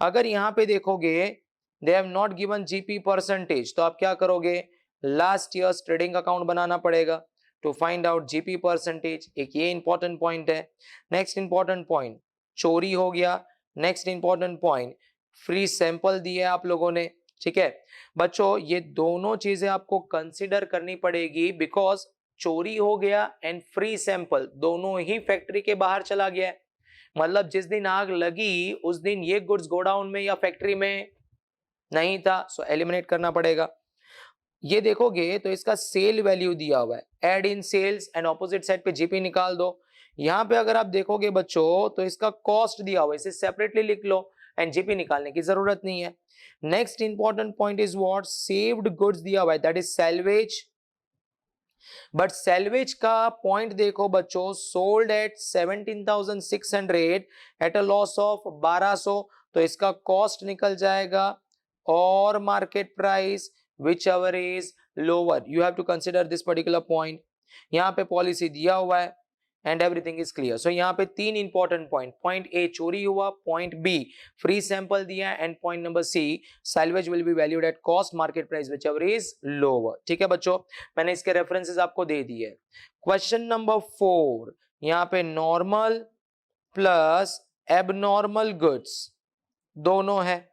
अगर यहां पे देखोगे they have not given GP percentage, तो आप क्या करोगे, लास्ट ईयर ट्रेडिंग अकाउंट बनाना पड़ेगा to find out GP percentage, एक ये इंपॉर्टेंट पॉइंट है। नेक्स्ट इंपॉर्टेंट पॉइंट चोरी हो गया, next important point free sample दिए आप लोगों ने, ठीक है बच्चों, ये दोनों चीजें आपको कंसिडर करनी पड़ेगी, बिकॉज चोरी हो गया एंड फ्री सैंपल दोनों ही फैक्ट्री के बाहर चला गया है, मतलब जिस दिन आग लगी उस दिन ये गुड्स गोडाउन में या फैक्ट्री में नहीं था, सो एलिमिनेट करना पड़ेगा। ये देखोगे तो इसका सेल वैल्यू दिया हुआ है, add in sales and opposite side पे जीपी निकाल दो। यहां पे अगर आप देखोगे बच्चों तो इसका कॉस्ट दिया हुआ है, इसे सेपरेटली लिख लो एंड जीपी निकालने की जरूरत नहीं है। Next important point is what, saved goods दिया हुआ है, that is salvage, but salvage का पॉइंट देखो बच्चों, sold at 17,600 at a loss of 1200, तो इसका कॉस्ट निकल जाएगा और market price which ever is lower, you have to consider this particular point. यहाँ पे पॉलिसी दिया हुआ है and everything is clear, so यहाँ पे 3 इंपॉर्टेंट पॉइंट, पॉइंट ए चोरी हुआ, पॉइंट बी फ्री सैंपल दिया, and point number C salvage will be valued at cost market price which ever is lower, ठीक है बच्चों, मैंने इसके रेफरेंसेस आपको दे दिए। क्वेश्चन नंबर 4, यहाँ पे नॉर्मल प्लस एबनॉर्मल गुड्स दोनों है,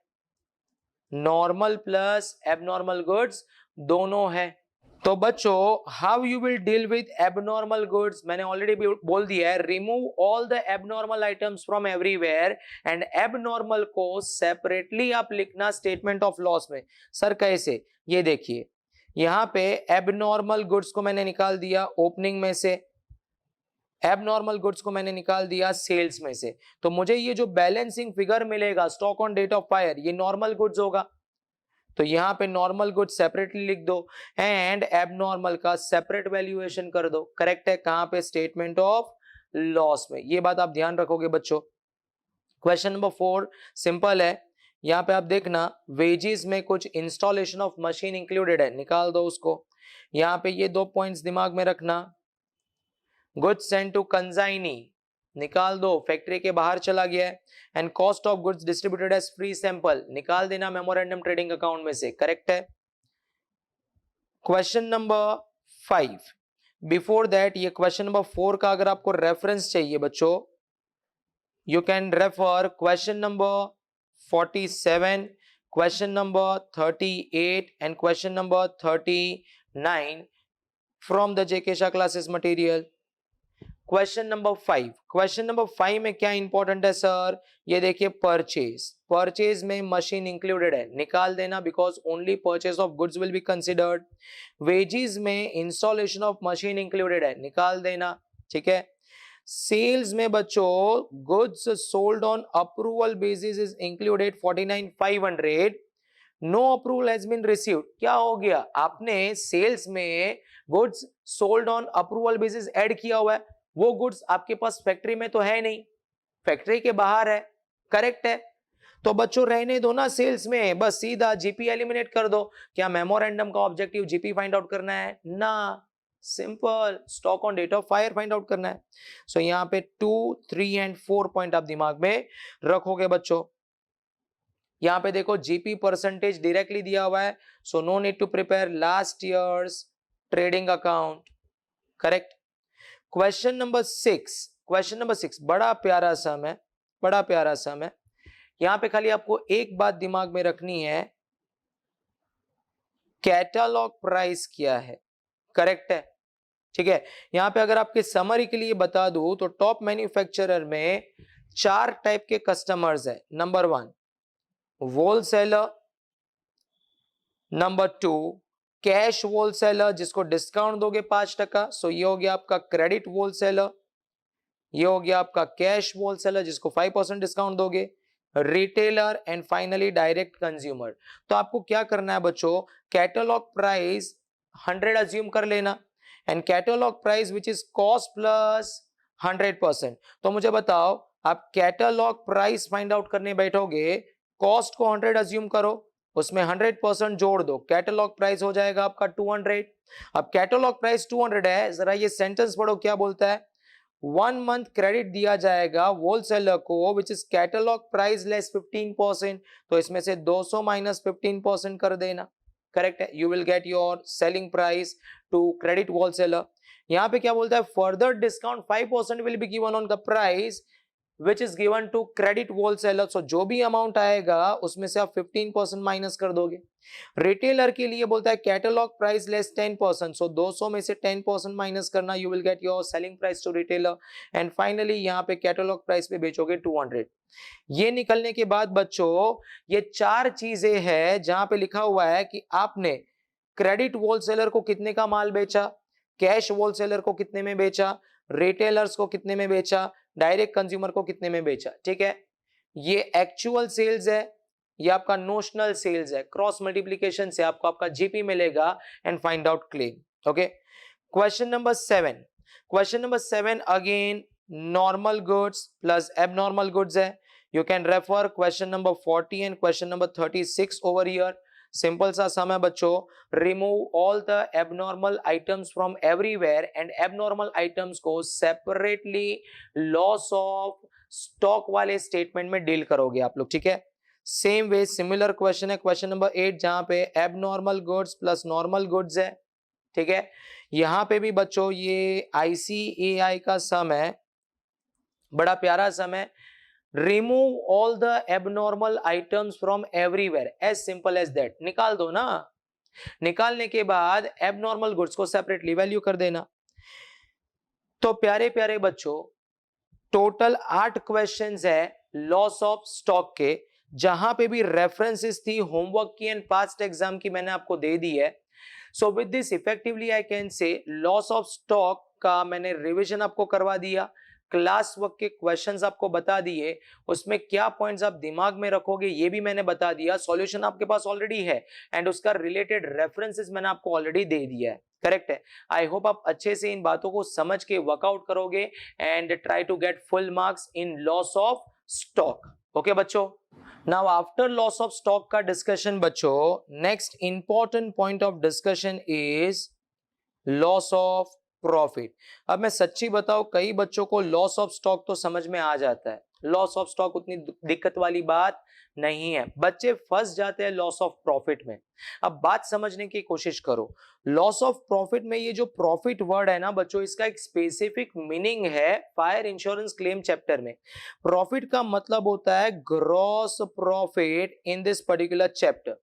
नॉर्मल प्लस एबनॉर्मल गुड्स दोनों है, तो बच्चों how you will deal with abnormal goods, मैंने ऑलरेडी बोल दिया है, remove all the abnormal items from everywhere and abnormal को सेपरेटली आप लिखना स्टेटमेंट ऑफ लॉस में। सर कैसे? ये देखिए यहां पे एबनॉर्मल गुड्स को मैंने निकाल दिया ओपनिंग में से, एबनॉर्मल गुड्स को मैंने निकाल दिया सेल्स में से, तो मुझे ये जो बैलेंसिंग फिगर मिलेगा stock on date of fire ये नॉर्मल गुड्स होगा, तो यहां पे नॉर्मल गुड्स सेपरेटली लिख दो एंड एबनॉर्मल का सेपरेट वैल्यूएशन कर दो। करेक्ट है, कहां पे? स्टेटमेंट ऑफ लॉस में। ये बात आप ध्यान रखोगे बच्चों। क्वेश्चन नंबर 4 सिंपल है, यहां पे आप देखना वेजेस में कुछ इंस्टॉलेशन ऑफ मशीन इंक्लूडेड है, निकाल दो उसको। यहां पे ये 2 पॉइंट्स दिमाग में रखना, गुड्स सेंट टू कंजाइनी निकाल दो, फैक्ट्री के बाहर चला गया है, and cost of goods distributed as free sample निकाल देना मेमोरेंडम ट्रेडिंग अकाउंट में से। करेक्ट है। क्वेश्चन नंबर 5, बिफोर दैट ये क्वेश्चन नंबर 4 का अगर आपको रेफरेंस चाहिए बच्चों, you can refer question number 47, question number 38 and question number 39 from the JK Shah classes material. Question number 5, question number 5 में क्या इंपॉर्टेंट है सर? ये देखिए परचेज, परचेज में मशीन इंक्लूडेड है, निकाल देना because only purchase of goods will be considered. Wages में इंस्टॉलेशन ऑफ मशीन इंक्लूडेड है, निकाल देना। ठीक है। सेल्स में बच्चों goods sold on approval basis is included 49,500, no approval has been received. क्या हो गया? आपने सेल्स में goods sold on approval basis add किया हुआ है, वो गुड्स आपके पास फैक्ट्री में तो है नहीं, फैक्ट्री के बाहर है। करेक्ट है, तो बच्चों रहने दो ना सेल्स में, बस सीधा जीपी एलिमिनेट कर दो। क्या मेमोरेंडम का ऑब्जेक्टिव जीपी फाइंड आउट करना है? ना, simple stock on date of fire find out करना है। सो यहां पे 2, 3 एंड 4 पॉइंट आप दिमाग में रखोगे बच्चों। यहां पे देखो जीपी परसेंटेज डायरेक्टली दिया हुआ है, so no need to prepare last years trading account. Correct. Question number 6, question number 6 बड़ा प्यारा सम है, बड़ा प्यारा सम है। यहां पे खाली आपको एक बात दिमाग में रखनी है, कैटलॉग प्राइस क्या है। करेक्ट है। ठीक है। यहां पे अगर आपके समरी के लिए बता दूं तो टॉप मैन्युफैक्चरर में 4 टाइप के कस्टमर्स है। Number 1 wholesaler, number 2 cash wholesaler जिसको डिस्काउंट दोगे 5%, सो ये हो गया आपका क्रेडिट होलसेलर। ये हो गया आपका कैश होलसेलर जिसको 5% डिस्काउंट दोगे, retailer and finally direct consumer. तो आपको क्या करना है बच्चों, कैटलॉग प्राइस 100 अज्यूम कर लेना and catalogue price which is cost plus 100%। तो मुझे बताओ आप कैटलॉग प्राइस फाइंड आउट करने बैठोगे, कॉस्ट को 100 अज्यूम करो, उसमें 100% जोड़ दो, कैटलॉग प्राइस हो जाएगा आपका 200। अब कैटलॉग प्राइस 200 है, जरा ये सेंटेंस पढ़ो क्या बोलता है। 1 मंथ क्रेडिट दिया जाएगा होलसेलर को which is catalogue price less 15%, तो इसमें से 200 माइनस 15% कर देना। करेक्ट है, you will get your selling price to credit wholesaler. यहां पे क्या बोलता है, further discount 5% will be given on the price which is given to credit wholesaler. So जो भी अमाउंट आएगा उसमें से आप 15% माइनस कर दोगे। रिटेलर के लिए बोलता है कैटलॉग प्राइस लेस 10%, सो 200 में से 10% माइनस करना, you will get your selling price to retailer. And finally यहाँ पे कैटलॉग प्राइस पे बेचोगे 200। ये निकलने के बाद बच्चों ये 4 चीजें हैं जहां पे लिखा हुआ है कि आपने क्रेडिट होलसेलर को कितने का माल बेचा, कैश होलसेलर को कितने में बेचा, रिटेलर्स को कितने में बेचा, डायरेक्ट कंज्यूमर को कितने में बेचा। ठीक है, ये एक्चुअल सेल्स है, ये आपका नोशनल सेल्स है, क्रॉस मल्टीप्लिकेशन से आपको आपका जीपी मिलेगा and find out claim. Okay, question number 7, question number 7 again normal goods plus abnormal goods है। You can refer question number 40 and question number 36 over here. Simple सा sum है बच्चों, remove all the abnormal items from everywhere and abnormal items को separately loss of stock वाले statement में deal करोगे आप लोग। ठीक है, सेम वे सिमिलर क्वेश्चन है क्वेश्चन नंबर 8 जहां पे abnormal goods plus normal goods है। ठीक है, यहां पे भी बच्चों ये आईसीएआई का सम है, बड़ा प्यारा सम है। Remove all the abnormal items from everywhere, as simple as that, निकाल दो ना। निकालने के बाद एबनॉर्मल गुड्स को सेपरेटली वैल्यू कर देना। तो प्यारे प्यारे बच्चों, टोटल 8 क्वेश्चंस है लॉस ऑफ स्टॉक के, जहां पे भी रेफरेंसेस थी होमवर्क की एंड पास्ट एग्जाम की मैंने आपको दे दी है। So with this effectively I can say loss of stock का मैंने रिवीजन आपको करवा दिया, क्लास वर्क के क्वेश्चंस आपको बता दिए, उसमें क्या पॉइंट्स आप दिमाग में रखोगे ये भी मैंने बता दिया, सॉल्यूशन आपके पास ऑलरेडी है एंड उसका रिलेटेड रेफरेंसेस मैंने आपको ऑलरेडी दे दिया है। करेक्ट है। आई होप आप अच्छे से इन बातों को समझ के वर्कआउट करोगे and try to get full marks in loss of stock. Okay बच्चों, now after loss of stock का डिस्कशन बच्चों, next important point of discussion is loss of profit. अब मैं सच्ची बताऊं, कई बच्चों को लॉस ऑफ स्टॉक तो समझ में आ जाता है, लॉस ऑफ स्टॉक उतनी दिक्कत वाली बात नहीं है, बच्चे फंस जाते हैं लॉस ऑफ प्रॉफिट में। अब बात समझने की कोशिश करो, लॉस ऑफ प्रॉफिट में ये जो प्रॉफिट वर्ड है ना बच्चों, इसका एक स्पेसिफिक मीनिंग है फायर इंश्योरेंस क्लेम चैप्टर में। प्रॉफिट का मतलब होता है gross profit in this particular chapter.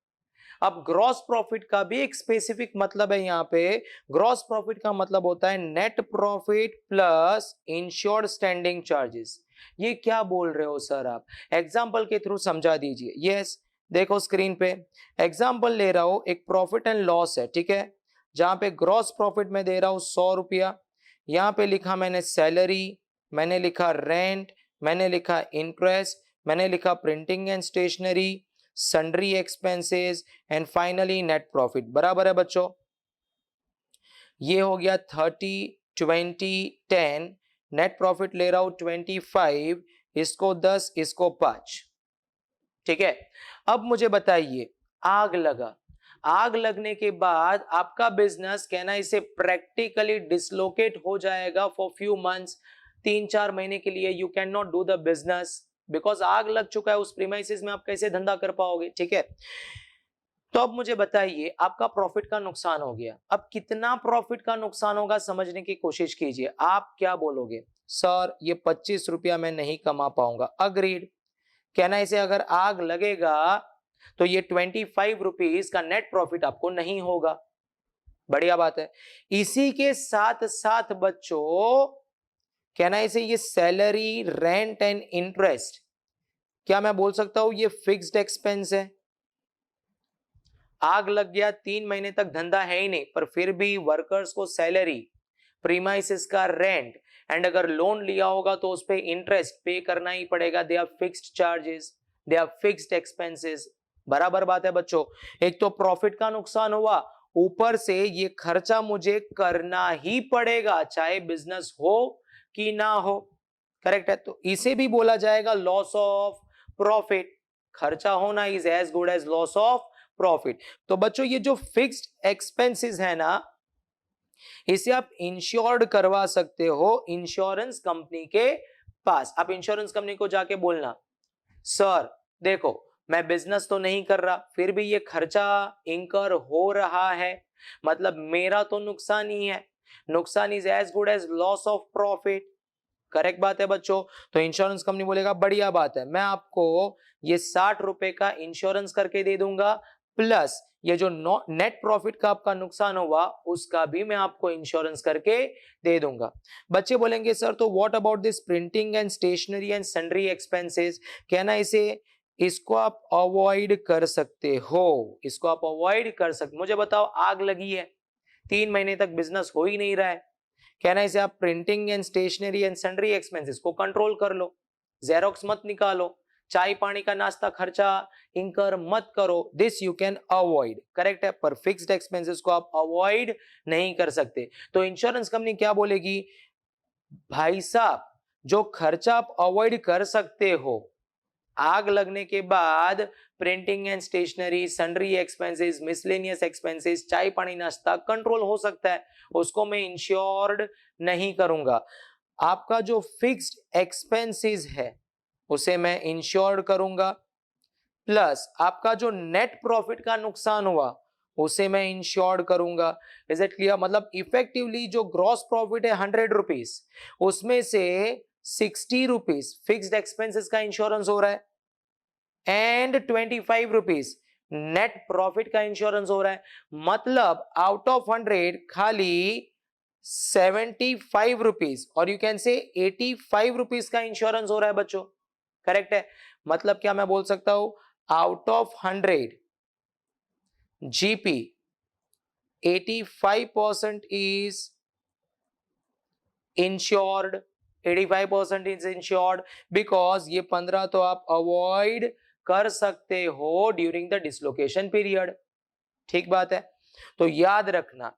अब ग्रॉस प्रॉफिट का भी एक स्पेसिफिक मतलब है यहाँ पे। ग्रॉस प्रॉफिट का मतलब होता है net profit plus insured standing charges. ये क्या बोल रहे हो सर आप, एग्जाम्पल के थ्रू समझा दीजिए। यस, देखो स्क्रीन पे एग्जाम्पल ले रहा हूं, एक प्रॉफिट एंड लॉस है, ठीक है, जहां पे ग्रॉस प्रॉफिट में दे रहा हूं 100 रुपया, यहां पे लिखा मैंने सैलरी, मैंने लिखा रेंट, मैंने लिखा इंटरेस्ट, मैंने लिखा printing and stationery, sundry expenses and finally net profit. बराबर है बच्चों, ये हो गया 30 20 10, नेट प्रॉफिट ले रहा हूं 25, इसको 10, इसको 5, ठीक है। अब मुझे बताइए, आग लगा, आग लगने के बाद आपका बिजनेस कहना इसे प्रैक्टिकली डिसलोकेट हो जाएगा फॉर फ्यू मंथ्स, 3-4 महीने के लिए you can not do the business because आग लग चुका है उस प्रीमाइसिस में, आप कैसे धंधा कर पाओगे, ठीक है। तो अब मुझे बताइए, आपका प्रॉफिट का नुकसान हो गया। अब कितना प्रॉफिट का नुकसान होगा समझने की कोशिश कीजिए। आप क्या बोलोगे, सर ये 25 रुपया मैं नहीं कमा पाऊंगा। अग्रीड, कहना इसे अगर आग लगेगा तो ये 25 रुपीज का नेट प्रॉफिट आपको नहीं होगा। बढ़िया बात है। इसी के साथ साथ बच्चों, कहना इसे ये सैलरी रेंट एंड इंटरेस्ट, क्या मैं बोल सकता हूं ये फिक्स्ड एक्सपेंस है। आग लग गया, 3 महीने तक धंधा है ही नहीं, पर फिर भी वर्कर्स को सैलरी, प्रीमाइसिस का रेंट एंड अगर लोन लिया होगा तो उस पे इंटरेस्ट पे करना ही पड़ेगा। They are fixed charges, they are fixed expenses. बराबर बात है बच्चों। एक तो प्रॉफिट का नुकसान हुआ, ऊपर से ये खर्चा मुझे करना ही पड़ेगा चाहे बिजनेस हो कि ना हो। करेक्ट है। तो इसे भी बोला जाएगा लॉस ऑफ प्रॉफिट। खर्चा होना is as good as loss of profit. तो बच्चों ये जो फिक्स्ड एक्सपेंसेस है ना, इसे आप इंश्योर्ड करवा सकते हो इंश्योरेंस कंपनी के पास। आप इंश्योरेंस कंपनी को जाके बोलना, सर देखो मैं बिजनेस तो नहीं कर रहा, फिर भी ये खर्चा इंकर हो रहा है, मतलब मेरा तो नुकसान ही है। नुकसान is as good as loss of profit. Correct बात है बच्चों। तो इंश्योरेंस कंपनी बोलेगा बढ़िया बात है, मैं आपको ये 60 रुपए का इंश्योरेंस करके दे दूंगा, प्लस ये जो नेट प्रॉफिट का आपका नुकसान हुआ उसका भी मैं आपको इंश्योरेंस करके दे दूंगा। बच्चे बोलेंगे सर तो what about this printing and stationery and sundry expenses, कहना इसे इसको आप अवॉइड कर सकते हो, इसको आप अवॉइड कर सकते। मुझे बताओ, आग लगी है, 3 महीने तक बिजनेस हो ही नहीं रहा है, कहना इसे आप printing and stationery and sundry expenses को कंट्रोल कर लो, जेरोक्स मत निकालो, चाय पानी का नाश्ता खर्चा इंकर मत करो, this you can avoid. Correct है। पर फिक्स्ड एक्सपेंसेस को आप अवॉइड नहीं कर सकते। तो इंश्योरेंस कंपनी क्या बोलेगी, भाई साहब जो खर्चा आप अवॉइड कर सकते हो, आग लगने के बाद printing and stationery, sundry expenses, miscellaneous expenses, चाय पानी नाश्ता कंट्रोल हो सकता है, उसको मैं इंश्योर्ड नहीं करूंगा। आपका जो फिक्स्ड एक्सपेंसेस है उसे मैं इंश्योर्ड करूंगा, प्लस आपका जो नेट प्रॉफिट का नुकसान हुआ उसे मैं इंश्योर्ड करूंगा। Is it clear. मतलब इफेक्टिवली जो ग्रॉस प्रॉफिट है 100 रुपीज, उसमें से 60 रुपीज फिक्स्ड एक्सपेंसेस का इंश्योरेंस हो रहा है एंड 25 रुपीज नेट प्रॉफिट का इंश्योरेंस हो रहा है, मतलब आउट ऑफ 100 खाली 75 रुपीज और यू कैन से 85 रुपीज का इंश्योरेंस हो रहा है बच्चों, करेक्ट है। मतलब क्या मैं बोल सकता हूं, out of 100 GP 85% is insured, 85% is insured because ये 15 तो आप अवॉइड कर सकते हो ड्यूरिंग द डिसलोकेशन पीरियड, ठीक बात है। तो याद रखना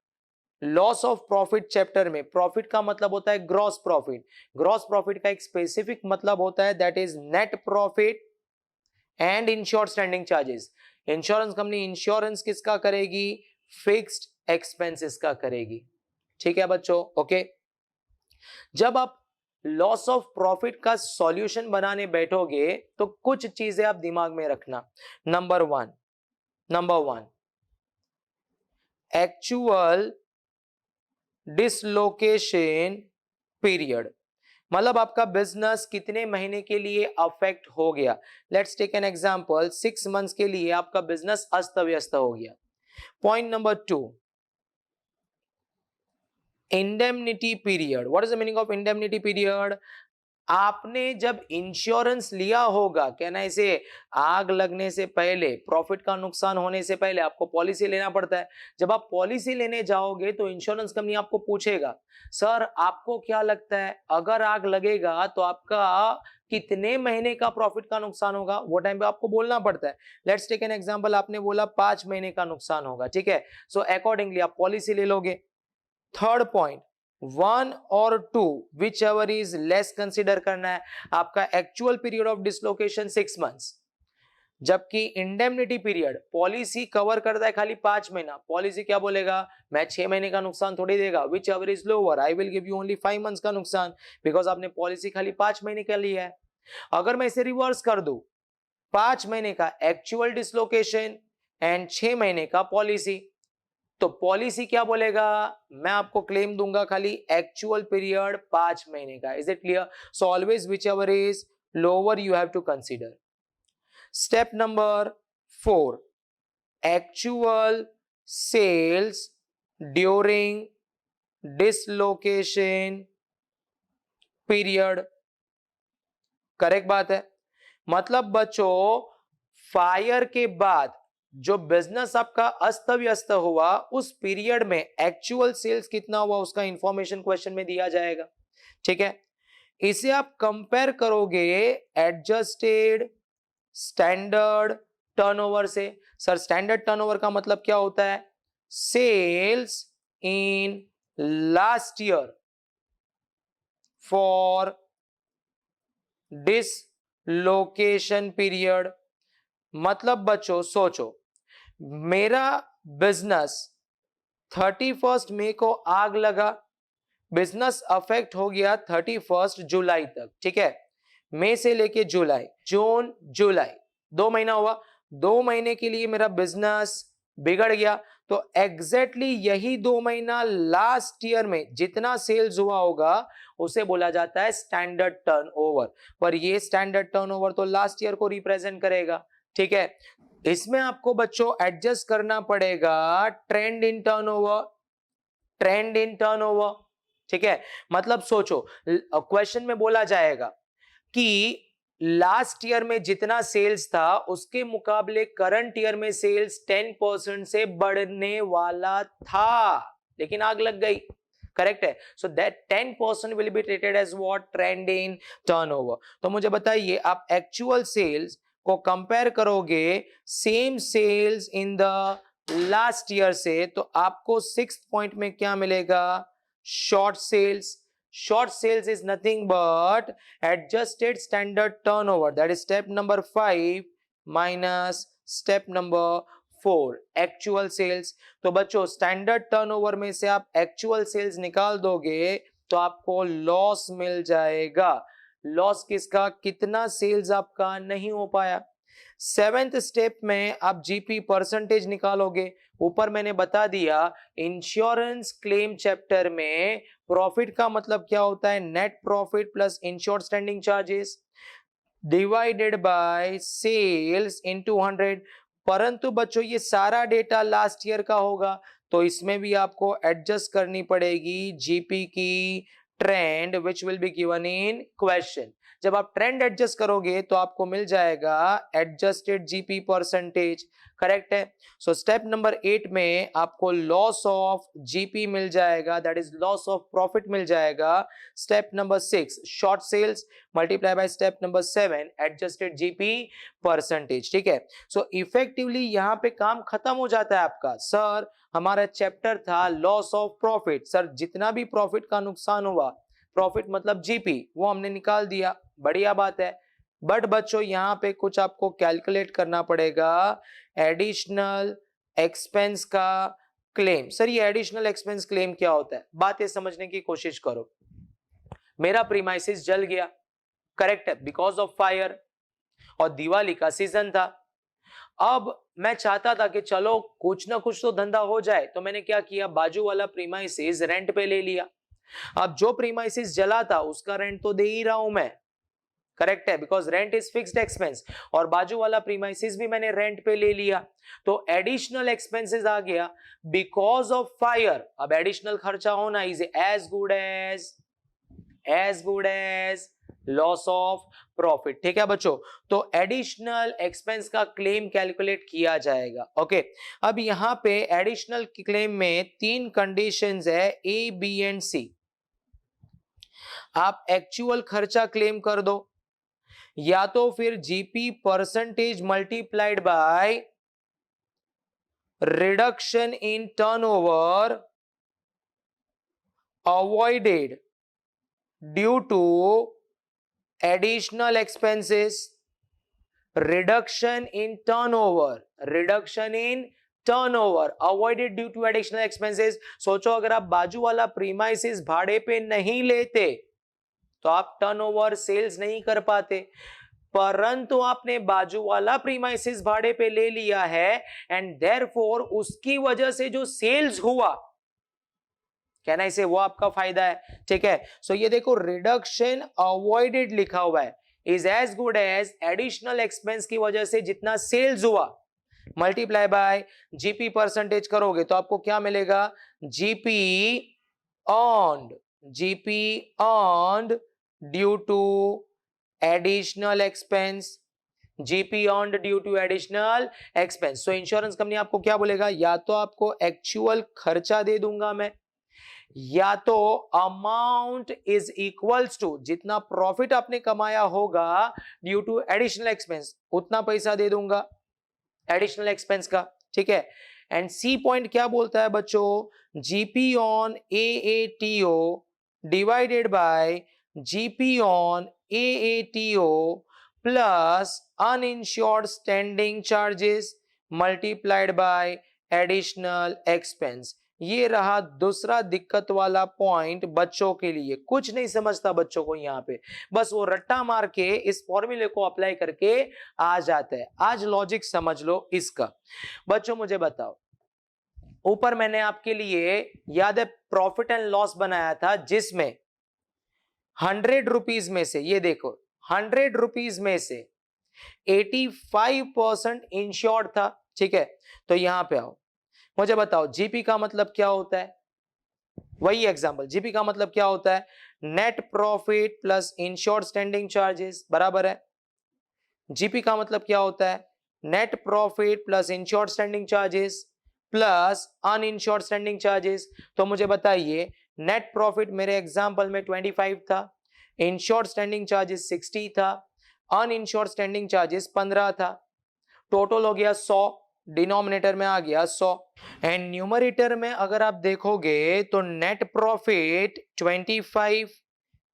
लॉस ऑफ प्रॉफिट चैप्टर में प्रॉफिट का मतलब होता है ग्रॉस प्रॉफिट, ग्रॉस प्रॉफिट का एक स्पेसिफिक मतलब होता है that is net profit and insured standing charges. Insurance company insurance किसका करेगी, फिक्स्ड एक्सपेंसेस का करेगी, ठीक है बच्चों, ओके। जब आप लॉस ऑफ प्रॉफिट का सॉल्यूशन बनाने बैठोगे तो कुछ चीजें आप दिमाग में रखना। Number one actual dislocation period, मतलब आपका बिजनेस कितने महीने के लिए अफेक्ट हो गया। Let's take an example, 6 months के लिए आपका बिजनेस अस्त व्यस्त हो गया। Point number 2 indemnity period. What is the meaning of indemnity period, आपने जब इंश्योरेंस लिया होगा, कहना इसे आग लगने से पहले, प्रॉफिट का नुकसान होने से पहले आपको पॉलिसी लेना पड़ता है। जब आप पॉलिसी लेने जाओगे तो इंश्योरेंस कंपनी आपको पूछेगा सर आपको क्या लगता है अगर आग लगेगा तो आपका कितने महीने का प्रॉफिट का नुकसान होगा, वो टाइम पे आपको बोलना पड़ता है। लेट्स टेक एन एग्जांपल, आपने बोला 5 महीने का नुकसान होगा, ठीक है, सो अकॉर्डिंगली आप पॉलिसी ले लोगे। थर्ड पॉइंट 1 और 2 which ever is less consider करना है। आपका actual period of dislocation 6 months, जबकि इंडेमनिटी पीरियड पॉलिसी कवर करता है खाली 5 महीना। पॉलिसी क्या बोलेगा, मैं 6 महीने का नुकसान थोड़ी देगा, which ever is lower I will give you only 5 months का नुकसान, बिकॉज आपने पॉलिसी खाली 5 महीने का लिया है। अगर मैं इसे रिवर्स कर दूं, 5 महीने का एक्चुअल डिसलोकेशन एंड 6 महीने का पॉलिसी, तो पॉलिसी क्या बोलेगा, मैं आपको क्लेम दूंगा खाली एक्चुअल पीरियड 5 महीने का। Is it clear? So always which ever is lower you have to consider. Step number 4 actual sales during dislocation period, correct बात है। मतलब बच्चों फायर के बाद जो बिजनेस आपका अस्त व्यस्त हुआ उस पीरियड में एक्चुअल सेल्स कितना हुआ उसका इंफॉर्मेशन क्वेश्चन में दिया जाएगा, ठीक है। इसे आप कंपेयर करोगे एडजस्टेड स्टैंडर्ड टर्नओवर से। सर स्टैंडर्ड टर्नओवर का मतलब क्या होता है, sales in last year for dislocation period. मतलब बच्चों सोचो, मेरा बिजनेस 31 मई को आग लगा, बिजनेस अफेक्ट हो गया 31 जुलाई तक, ठीक है। मई से लेके जुलाई, जून जुलाई 2 महीना हुआ, 2 महीने के लिए मेरा बिजनेस बिगड़ गया। तो एग्जैक्टली यही 2 महीना लास्ट ईयर में जितना सेल्स हुआ होगा उसे बोला जाता है स्टैंडर्ड टर्नओवर। पर ये स्टैंडर्ड टर्नओवर तो लास्ट ईयर को रिप्रेजेंट करेगा, ठीक है। इसमें आपको बच्चों एडजस्ट करना पड़ेगा trend in turnover, trend in turnover, ठीक है। मतलब सोचो क्वेश्चन में बोला जाएगा कि लास्ट ईयर में जितना सेल्स था उसके मुकाबले करंट ईयर में सेल्स 10% से बढ़ने वाला था, लेकिन आग लग गई, करेक्ट है। So that 10% will be treated as what, trend in turnover. तो मुझे बताइए आप एक्चुअल सेल्स को कंपेयर करोगे same sales in the last year से तो आपको 6th पॉइंट में क्या मिलेगा, short sales. Short sales is nothing but adjusted standard turnover, that is step number 5 minus step number 4 actual sales। तो बच्चों स्टैंडर्ड टर्नओवर में से आप एक्चुअल सेल्स निकाल दोगे तो आपको लॉस मिल जाएगा। लॉस किसका, कितना सेल्स आपका नहीं हो पाया। 7th स्टेप में आप जीपी परसेंटेज निकालोगे। ऊपर मैंने बता दिया इंश्योरेंस क्लेम चैप्टर में प्रॉफिट का मतलब क्या होता है, net profit plus insured standing charges divided by sales into 100। परंतु बच्चों ये सारा डेटा लास्ट ईयर का होगा, तो इसमें भी आपको एडजस्ट करनी पड़ेगी जीपी की trend which will be given in question. जब आप ट्रेंड एडजस्ट करोगे तो आपको मिल जाएगा एडजस्टेड जीपी परसेंटेज। करेक्ट है। सो स्टेप नंबर 8 में आपको लॉस ऑफ जीपी मिल जाएगा, that is loss of profit मिल जाएगा। Step number 6 short sales multiply by step number 7 adjusted GP percentage. ठीक है। सो इफेक्टिवली यहाँ पे काम खत्म हो जाता है आपका। सर हमारा चैप्टर था लॉस ऑफ प्रॉफिट, सर जितना भी प्रॉफिट का नुकसान हुआ, प्रॉफिट मतलब जीपी, वो हमने निकाल दिया, बढ़िया बात है। बट बच्चों यहाँ पे कुछ आपको कैलकुलेट करना पड़ेगा, एडिशनल एक्सपेंस का क्लेम। सर ये एडिशनल एक्सपेंस क्लेम क्या होता है, बात ये समझने की कोशिश करो। मेरा प्रीमाइसिस जल गया, करेक्ट है, बिकॉज ऑफ फायर, और दिवाली का सीजन था। अब मैं चाहता था कि चलो कुछ ना कुछ तो धंधा हो जाए, तो मैंने क्या किया, बाजू वाला प्रीमाइसिस रेंट पे ले लिया। अब जो प्रीमाइसिस जला था उसका रेंट तो दे ही रहा हूं मैं, करेक्ट है, because rent is fixed expense, और बाजू वाला प्रीमाइसिस भी मैंने रेंट पे ले लिया, तो एडिशनल एक्सपेंसेस आ गया बिकॉज ऑफ फायर। अब एडिशनल खर्चा होना is as good as loss of profit. ठीक है बच्चों, तो एडिशनल एक्सपेंस का क्लेम कैलकुलेट किया जाएगा। ओके, अब यहां पे एडिशनल क्लेम में 3 कंडीशंस है, ए बी एंड सी। आप एक्चुअल खर्चा क्लेम कर दो, या तो फिर GP percentage multiplied by reduction in turnover avoided due to additional expenses, reduction in turnover avoided due to additional expenses। सोचो अगर आप बाजू वाला प्रीमाइसिस भाड़े पे नहीं लेते तो आप टर्नओवर सेल्स नहीं कर पाते, परंतु आपने बाजू वाला प्रीमाइसिस भाड़े पे ले लिया है, एंड देयरफॉर उसकी वजह से जो सेल्स हुआ, कहना इसे, वो आपका फायदा है। ठीक है। सो ये देखो रिडक्शन अवॉइडेड लिखा हुआ है, is as good as additional expense की वजह से जितना सेल्स हुआ मल्टीप्लाई बाय जीपी परसेंटेज करोगे तो आपको क्या मिलेगा, GP earned due to additional expense, GP earned due to additional expense. So insurance company आपको क्या बोलेगा, या तो आपको एक्चुअल खर्चा दे दूंगा मैं, या तो अमाउंट इज इक्वल्स टू जितना प्रॉफिट आपने कमाया होगा ड्यू टू एडिशनल एक्सपेंस, उतना पैसा दे दूंगा एडिशनल एक्सपेंस का। ठीक है। एंड सी पॉइंट क्या बोलता है बच्चों, GP on AATO divided by GP on AATO plus uninsured standing charges multiplied by additional expense. ये रहा दूसरा दिक्कत वाला पॉइंट बच्चों के लिए। कुछ नहीं समझता बच्चों को यहाँ पे, बस वो रट्टा मार के इस फॉर्मूले को अप्लाई करके आ जाता है। आज लॉजिक समझ लो इसका। बच्चों मुझे बताओ, ऊपर मैंने आपके लिए याद है प्रॉफिट एंड लॉस बनाया था, जिसमें 100 रुपीज में से, ये देखो 100 रुपीज में से 85% इंश्योर्ड था। ठीक है। तो यहां पे आओ, मुझे बताओ जीपी का मतलब क्या होता है, वही एग्जांपल, जीपी का मतलब क्या होता है, net profit plus insured standing charges बराबर है। जीपी का मतलब क्या होता है, net profit plus insured standing charges plus uninsured standing charges. तो मुझे बताइए, नेट प्रॉफिट मेरे एग्जांपल में 25 था, इंश्योर्ड स्टैंडिंग चार्जेस 60 था, अनइंश्योर्ड स्टैंडिंग चार्जेस 15 था, टोटल हो गया 100, डिनोमिनेटर में आ गया 100, एंड न्यूमरेटर में अगर आप देखोगे तो net profit 25,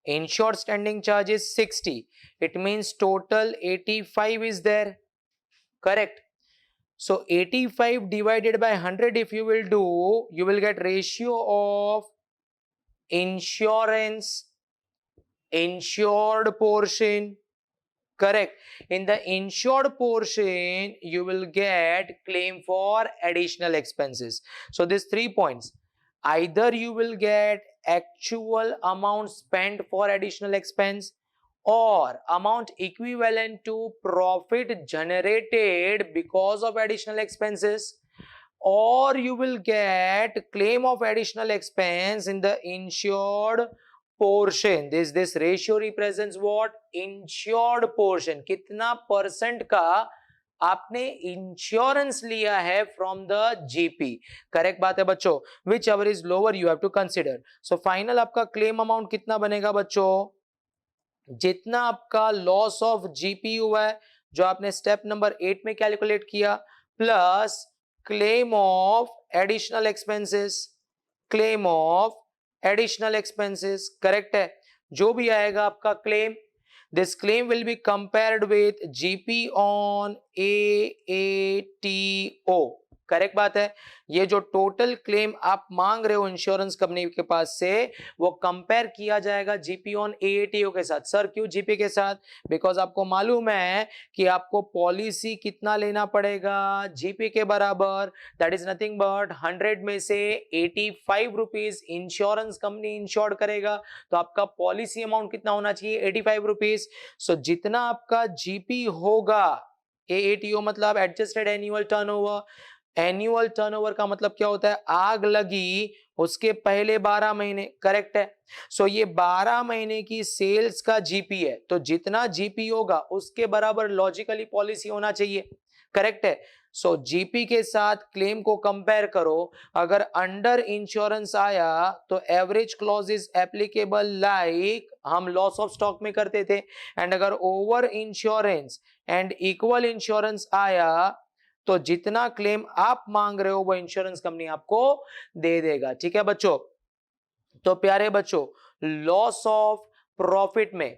insured standing charges 60, it means total 85 is there, correct? So 85 divided by 100 if you will do, you will get ratio of insured portion, correct? In the insured portion you will get claim for additional expenses. So these 3 points, either you will get actual amount spent for additional expense, or amount equivalent to profit generated because of additional expenses, or you will get claim of additional expense in the insured portion. This ratio represents what? Insured portion. कितना percent का आपने insurance लिया है from the GP. Correct बात है बच्चों. Which ever is lower you have to consider. So final आपका claim amount कितना बनेगा बच्चों? जितना आपका लॉस ऑफ जीपी हुआ है जो आपने स्टेप नंबर 8 में कैलकुलेट किया, plus claim of additional expenses. Claim of additional expenses correct है. जो भी आएगा आपका claim, this claim will be compared with GP on AATO. Correct बात है. ये जो टोटल क्लेम आप मांग रहे हो इंश्योरेंस कंपनी के पास से, वो कंपेयर किया जाएगा जीपी ऑन एएटीओ के साथ. सर क्यों जीपी के साथ? बिकॉज आपको मालूम है कि आपको पॉलिसी कितना लेना पड़ेगा जीपी के बराबर. दैट इज नथिंग बट 100 में से 85 रुपीज इंश्योरेंस कंपनी इंश्योर्ड करेगा, तो आपका पॉलिसी अमाउंट कितना होना चाहिए? 85 रुपीज. सो जितना आपका जीपी होगा, एएटीओ मतलब adjusted annual turnover. Annual turnover का मतलब क्या होता है? आग लगी उसके पहले 12 महीने. करेक्ट है. सो ये 12 महीने की सेल्स का जीपी है, तो जितना जीपी होगा उसके बराबर लॉजिकली पॉलिसी होना चाहिए. करेक्ट है. सो जीपी के साथ क्लेम को कंपेयर करो. अगर अंडर इंश्योरेंस आया तो average clause is applicable like हम लॉस ऑफ स्टॉक में करते थे. एंड अगर over insurance and equal insurance आया तो जितना क्लेम आप मांग रहे हो वो इंश्योरेंस कंपनी आपको दे देगा. ठीक है बच्चों. तो प्यारे बच्चों, लॉस ऑफ प्रॉफिट में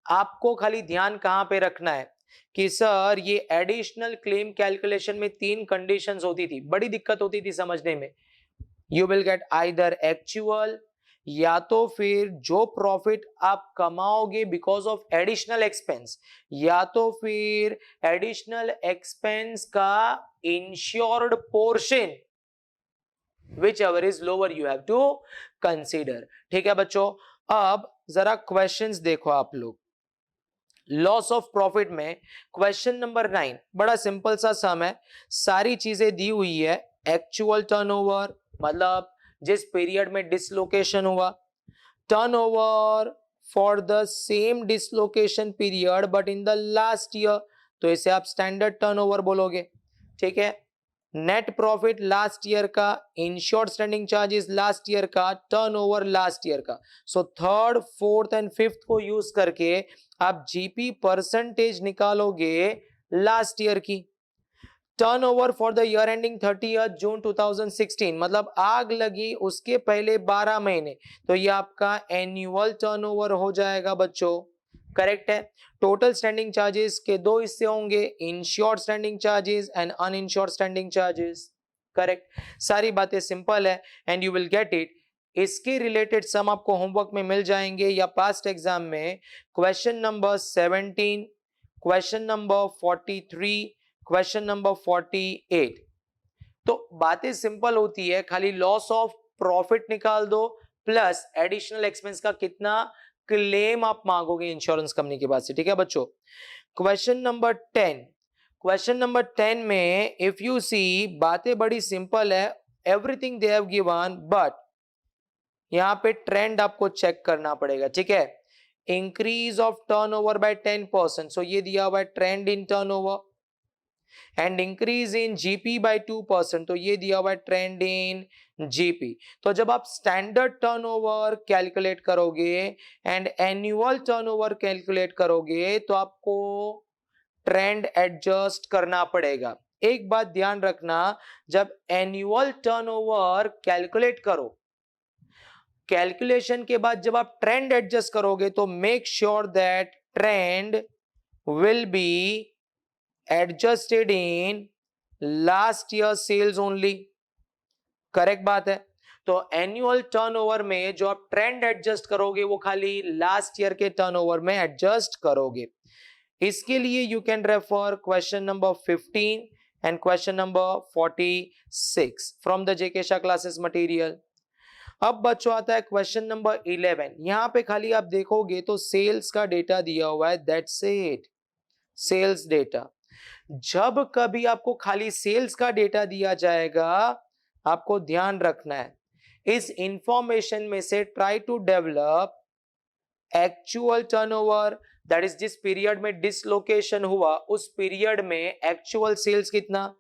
आपको खाली ध्यान कहां पे रखना है कि सर ये एडिशनल क्लेम कैलकुलेशन में 3 कंडीशंस होती थी. बड़ी दिक्कत होती थी समझने में. You will get either actual, या तो फिर जो प्रॉफिट आप कमाओगे बिकॉज ऑफ एडिशनल एक्सपेंस, या तो फिर एडिशनल एक्सपेंस का insured portion. Which ever is lower you have to consider. ठीक है बच्चों. अब जरा क्वेश्चंस देखो आप लोग. लॉस ऑफ प्रॉफिट में क्वेश्चन नंबर 9 बड़ा सिंपल सा सम है. सारी चीजें दी हुई है. एक्चुअल टर्नओवर मतलब जिस पीरियड में डिसलोकेशन हुआ, turnover for the same dislocation period but in the last year, तो इसे आप स्टैंडर्ड टर्नओवर बोलोगे. ठीक है. नेट प्रॉफिट लास्ट ईयर का, insured standing charges last year का, टर्नओवर लास्ट ईयर का. So third, fourth and fifth को यूज करके आप जीपी परसेंटेज निकालोगे लास्ट ईयर की. Turnover for the year ending 30th जून 2016 मतलब आग लगी उसके पहले 12 महीने, तो ये आपका एनुअल टर्नओवर हो जाएगा बच्चों. करेक्ट है. टोटल स्टैंडिंग चार्जेस के 2 हिस्से होंगे, insured standing charges and uninsured standing charges. Correct. सारी बातें सिंपल है and you will get it. इसके रिलेटेड सम आपको होमवर्क में मिल जाएंगे या पास्ट एग्जाम में. Question number 17, question number 43, question number 48. तो बातें सिंपल होती है, खाली लॉस ऑफ प्रॉफिट निकाल दो प्लस एडिशनल एक्सपेंस का कितना क्लेम आप मांगोगे इंश्योरेंस कंपनी के पास से. ठीक है बच्चों. Question number 10. क्वेश्चन नंबर 10 में इफ यू सी बातें बड़ी सिंपल है. Everything they have given but यहां पे ट्रेंड आपको चेक करना पड़ेगा. ठीक है. Increase of turnover by 10%, so ये दिया हुआ है trend in turnover. And increase in GP by 2%, तो ये दिया हुआ है ट्रेंड इन जीपी. तो जब आप स्टैंडर्ड टर्नओवर कैलकुलेट करोगे एंड एनुअल टर्नओवर कैलकुलेट करोगे तो आपको ट्रेंड एडजस्ट करना पड़ेगा. एक बात ध्यान रखना, जब एनुअल टर्नओवर कैलकुलेट करो, कैलकुलेशन के बाद जब आप ट्रेंड एडजस्ट करोगे तो make sure that trend will be adjusted in last year sales only. Correct बात है. तो एनुअल टर्नओवर में जो आप ट्रेंड एडजस्ट करोगे वो खाली लास्ट ईयर के टर्नओवर में एडजस्ट करोगे. इसके लिए you can refer question number 15 and question number 46 from the JK Shah classes material. अब बच्चों आता है क्वेश्चन नंबर 11। यहां पे खाली आप देखोगे तो सेल्स का डेटा दिया हुआ है, दैट्स इट, सेल्स डेटा। जब कभी आपको खाली सेल्स का डेटा दिया जाएगा, आपको ध्यान रखना है इस इंफॉर्मेशन में से try to develop actual turnover, that is जिस पीरियड में डिसलोकेशन हुआ उस पीरियड में एक्चुअल सेल्स कितना,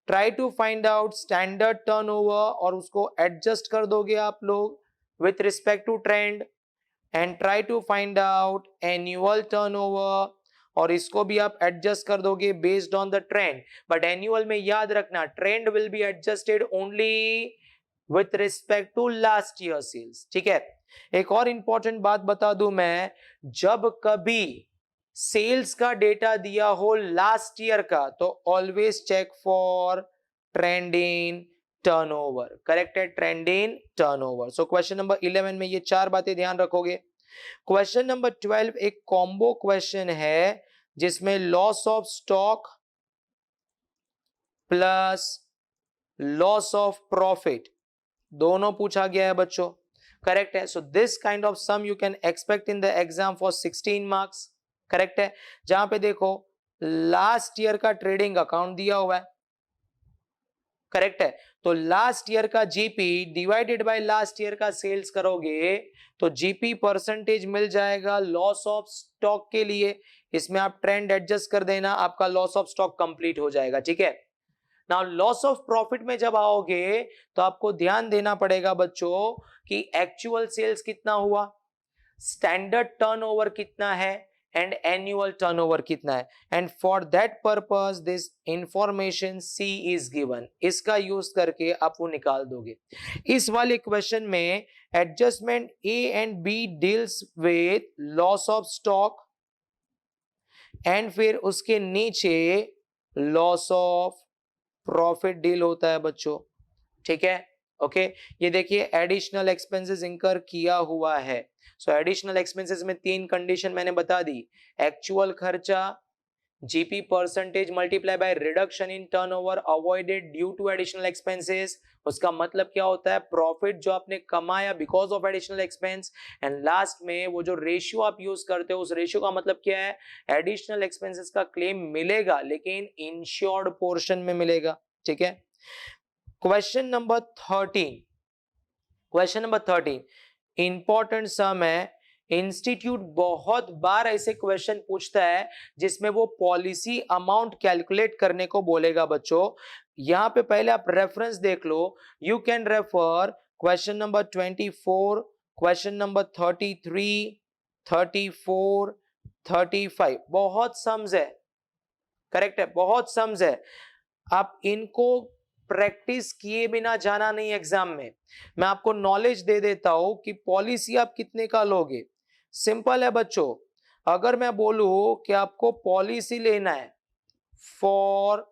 try to find out standard turnover और उसको एडजस्ट कर दोगे आप लोग with respect to trend, and try to find out annual turnover और इसको भी आप एडजस्ट कर दोगे based on the trend. But annual में याद रखना trend will be adjusted only with respect to last year sales, ठीक है। एक और इंपॉर्टेंट बात बता दूं मैं, जब कभी सेल्स का डेटा दिया हो लास्ट ईयर का तो always check for trend in turnover, correct है, trend in turnover. So question number 11 में ये चार बातें ध्यान रखोगे। क्वेश्चन नंबर 12 एक कॉम्बो क्वेश्चन है जिसमें loss of stock plus loss of profit दोनों पूछा गया है बच्चों, करेक्ट है। So this kind of sum you can expect in the exam for 16 marks, correct है। जहां पे देखो लास्ट ईयर का ट्रेडिंग अकाउंट दिया हुआ है, करेक्ट है, तो लास्ट ईयर का GP divided by last year का सेल्स करोगे तो जीपी परसेंटेज मिल जाएगा लॉस ऑफ स्टॉक के लिए, इसमें आप ट्रेंड एडजस्ट कर देना, आपका लॉस ऑफ स्टॉक कंप्लीट हो जाएगा, ठीक है। नाउ लॉस ऑफ प्रॉफिट में जब आओगे तो आपको ध्यान देना पड़ेगा बच्चों कि एक्चुअल सेल्स कितना हुआ, स्टैंडर्ड टर्नओवर कितना है एंड एनुअल टर्नओवर कितना है, and for that purpose this information C is given, इसका यूज करके आप वो निकाल दोगे। इस वाले क्वेश्चन में adjustment A and B deals with loss of stock and फिर उसके नीचे लॉस ऑफ प्रॉफिट डील होता है बच्चों, ठीक है, ओके। ये देखिए एडिशनल एक्सपेंसेस इंकर किया हुआ है। सो एडिशनल एक्सपेंसेस में तीन कंडीशन मैंने बता दी, एक्चुअल खर्चा, GP percentage multiply by reduction in turnover avoided due to additional expenses, उसका मतलब क्या होता है, प्रॉफिट जो आपने कमाया because of additional expense, and last में वो जो रेशियो आप यूज करते हो उस रेशियो का मतलब क्या है, एडिशनल एक्सपेंसेस का क्लेम मिलेगा लेकिन इंश्योर्ड पोर्शन में मिलेगा, ठीक है। Question number 13, question number 13 important sum है, इंस्टीट्यूट बहुत बार ऐसे क्वेश्चन पूछता है जिसमें वो पॉलिसी अमाउंट कैलकुलेट करने को बोलेगा बच्चों। यहां पे पहले आप रेफरेंस देख लो, you can refer question number 24, question number 33, 34, 35, बहुत सम्स है, करेक्ट है, बहुत सम्स है। आप इनको प्रैक्टिस किए बिना जाना नहीं एग्जाम में। मैं आपको नॉलेज दे देता हूं कि पॉलिसी आप कितने का लोगे। सिंपल है बच्चों, अगर मैं बोलूं कि आपको पॉलिसी लेना है फॉर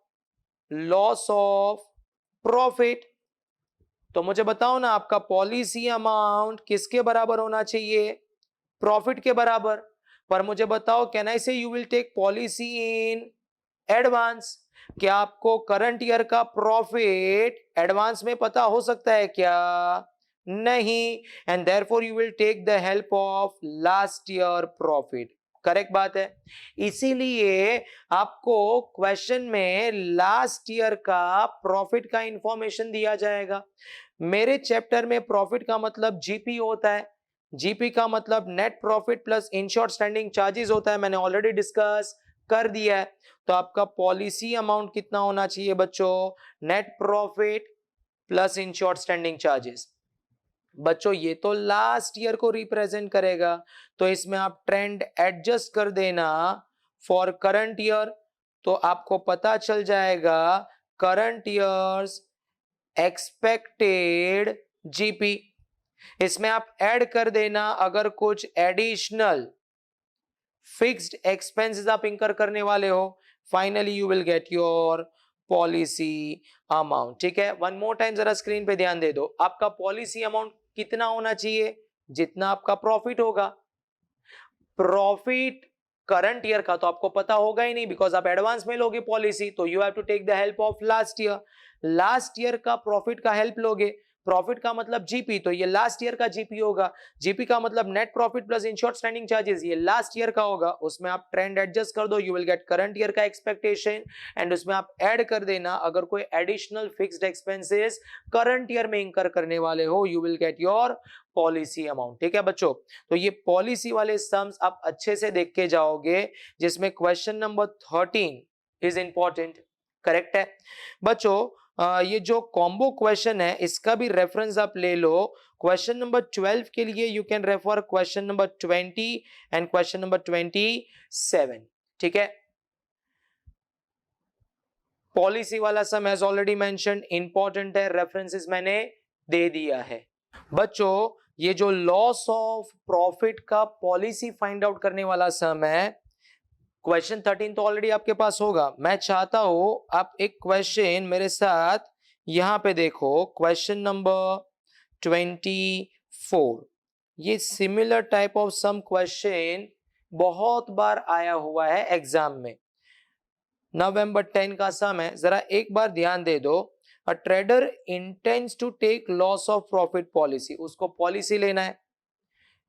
लॉस ऑफ प्रॉफिट, तो मुझे बताओ ना आपका पॉलिसी अमाउंट किसके बराबर होना चाहिए, प्रॉफिट के बराबर। पर मुझे बताओ can I say you will take policy in advance, क्या आपको करंट ईयर का प्रॉफिट एडवांस में पता हो सकता है क्या, नहीं, and therefore you will take the help of last year profit, correct बात है। इसीलिए आपको क्वेश्चन में लास्ट ईयर का प्रॉफिट का इंफॉर्मेशन दिया जाएगा। मेरे चैप्टर में प्रॉफिट का मतलब जीपी होता है, जीपी का मतलब net profit plus insured standing charges होता है, मैंने ऑलरेडी डिस्कस कर दिया है। तो आपका पॉलिसी अमाउंट कितना होना चाहिए बच्चों, net profit plus insured standing charges. बच्चों ये तो लास्ट ईयर को रिप्रेजेंट करेगा, तो इसमें आप ट्रेंड एडजस्ट कर देना फॉर करंट ईयर, तो आपको पता चल जाएगा करंट ईयर्स एक्सपेक्टेड जीपी। इसमें आप ऐड कर देना अगर कुछ एडिशनल फिक्स्ड एक्सपेंसेस आप इंकर करने वाले हो, finally you will get your policy amount, ठीक है। वन मोर टाइम जरा स्क्रीन पे ध्यान दे दो, आपका पॉलिसी अमाउंट कितना होना चाहिए, जितना आपका प्रॉफिट होगा। प्रॉफिट करंट ईयर का तो आपको पता होगा ही नहीं बिकॉज आप एडवांस में लोगे पॉलिसी, तो you have to take the help of last year, last year का प्रॉफिट का हेल्प लोगे, प्रॉफिट का मतलब जीपी, तो ये लास्ट ईयर का जीपी होगा। जीपी का मतलब net profit plus insured standing charges, ये लास्ट ईयर का होगा। उसमें आप ट्रेंड एडजस्ट कर दो, you will get current year का एक्सपेक्टेशन, एंड उसमें आप ऐड कर देना अगर कोई additional fixed expenses current year में इंकर करने वाले हो, you will get your policy amount. ठीक है बच्चों, तो ये पॉलिसी वाले सम्स आप अच्छे से देख के जाओगे, जिसमें question number 13 is important. Correct है बच्चों। ये जो कॉम्बो क्वेश्चन है इसका भी रेफरेंस आप ले लो। क्वेश्चन नंबर 12 के लिए you can refer question number 20 and question number 27। ठीक है, पॉलिसी वाला सम एज ऑलरेडी मेंशन्ड इंपॉर्टेंट है, रेफरेंसेस मैंने दे दिया है। बच्चों ये जो लॉस ऑफ प्रॉफिट का पॉलिसी फाइंड आउट करने वाला सम है, क्वेश्चन 13 तो ऑलरेडी आपके पास होगा। मैं चाहता हूं आप एक क्वेश्चन मेरे साथ यहां पे देखो, क्वेश्चन नंबर 24। ये similar type of some question बहुत बार आया हुआ है एग्जाम में। नवंबर 10 का सम है, जरा एक बार ध्यान दे दो। A trader intends to take loss of profit policy, उसको पॉलिसी लेना है,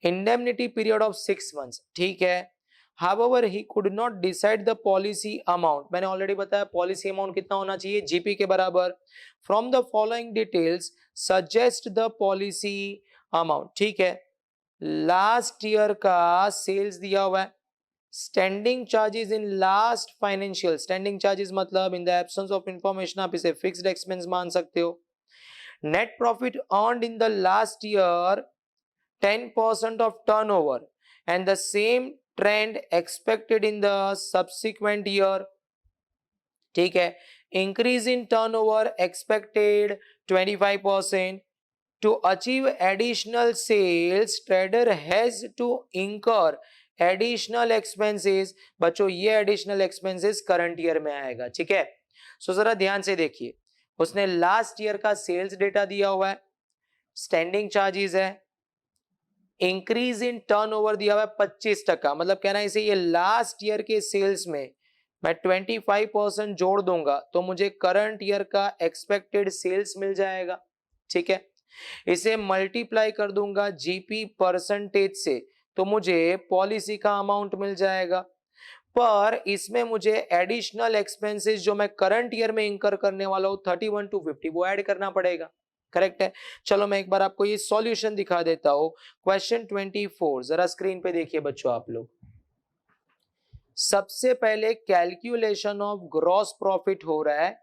इंडेमनिटी पीरियड ऑफ 6 मंथ्स। ठीक है, However, he could not decide the policy amount. मैंने ऑलरेडी बताया पॉलिसी अमाउंट कितना होना चाहिए, जीपी के बराबर। From the following details, suggest the policy amount. ठीक है, लास्ट ईयर का सेल्स दिया हुआ है, standing charges in last financial, standing charges मतलब in the absence of information आप इसे फिक्स्ड एक्सपेंस मान सकते हो। Net profit earned in the last year 10% of turnover and the same trend expected in the subsequent year. ठीक है, increase in turnover expected 25%. To achieve additional sales, trader has to incur additional expenses. बच्चों ये additional expenses current year में आएगा। ठीक है, सो जरा ध्यान से देखिए, उसने लास्ट ईयर का सेल्स डेटा दिया हुआ है, स्टैंडिंग चार्जेस है, इंक्रीज इन टर्नओवर दिया हुआ है 25%, मतलब कहना है इसे ये लास्ट ईयर के सेल्स में मैं 25% जोड़ दूंगा तो मुझे करंट ईयर का एक्सपेक्टेड सेल्स मिल जाएगा। ठीक है, इसे मल्टीप्लाई कर दूंगा जीपी परसेंटेज से तो मुझे पॉलिसी का अमाउंट मिल जाएगा। पर इसमें मुझे एडिशनल एक्सपेंसेस जो मैं करंट ईयर में इंकर करने वाला हूं 31 to 50 वो ऐड करना पड़ेगा। करेक्ट है, चलो मैं एक बार आपको ये सॉल्यूशन दिखा देता हूं। क्वेश्चन 24 जरा स्क्रीन पे देखिए बच्चों आप लोग। सबसे पहले कैलकुलेशन ऑफ ग्रॉस प्रॉफिट हो रहा है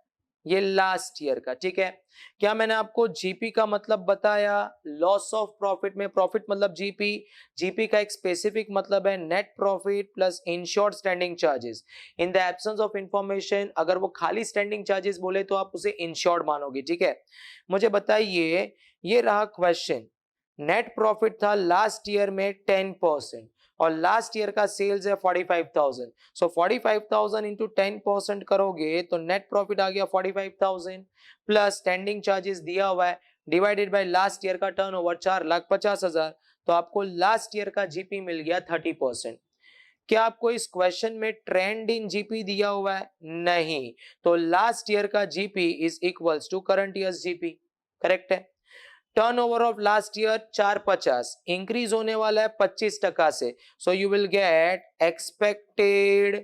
ये लास्ट ईयर का। ठीक है, क्या मैंने आपको जीपी का मतलब बताया, लॉस ऑफ प्रॉफिट में प्रॉफिट मतलब जीपी, जीपी का एक स्पेसिफिक मतलब है net profit plus insured standing charges. In the absence of information अगर वो खाली स्टैंडिंग चार्जेस बोले तो आप उसे इंश्योर्ड मानोगे। ठीक है, मुझे बताइए ये रहा क्वेश्चन, नेट प्रॉफिट था लास्ट ईयर में 10% और लास्ट ईयर का सेल्स है 45,000। सो 45,000 इंटू 10% करोगे तो नेट प्रॉफिट आ गया 45,000 प्लस स्टैंडिंग चार्जेस दिया हुआ है डिवाइडेड बाय लास्ट ईयर का टर्नओवर 4,50,000, तो आपको लास्ट ईयर का जीपी मिल गया 30%। क्या आपको इस क्वेश्चन में ट्रेंड इन जीपी दिया हुआ है? नहीं, तो लास्ट ईयर का GP is equals to current year's GP. Correct है, turnover of last year 450 increase होने वाला है 25% से, so you will get expected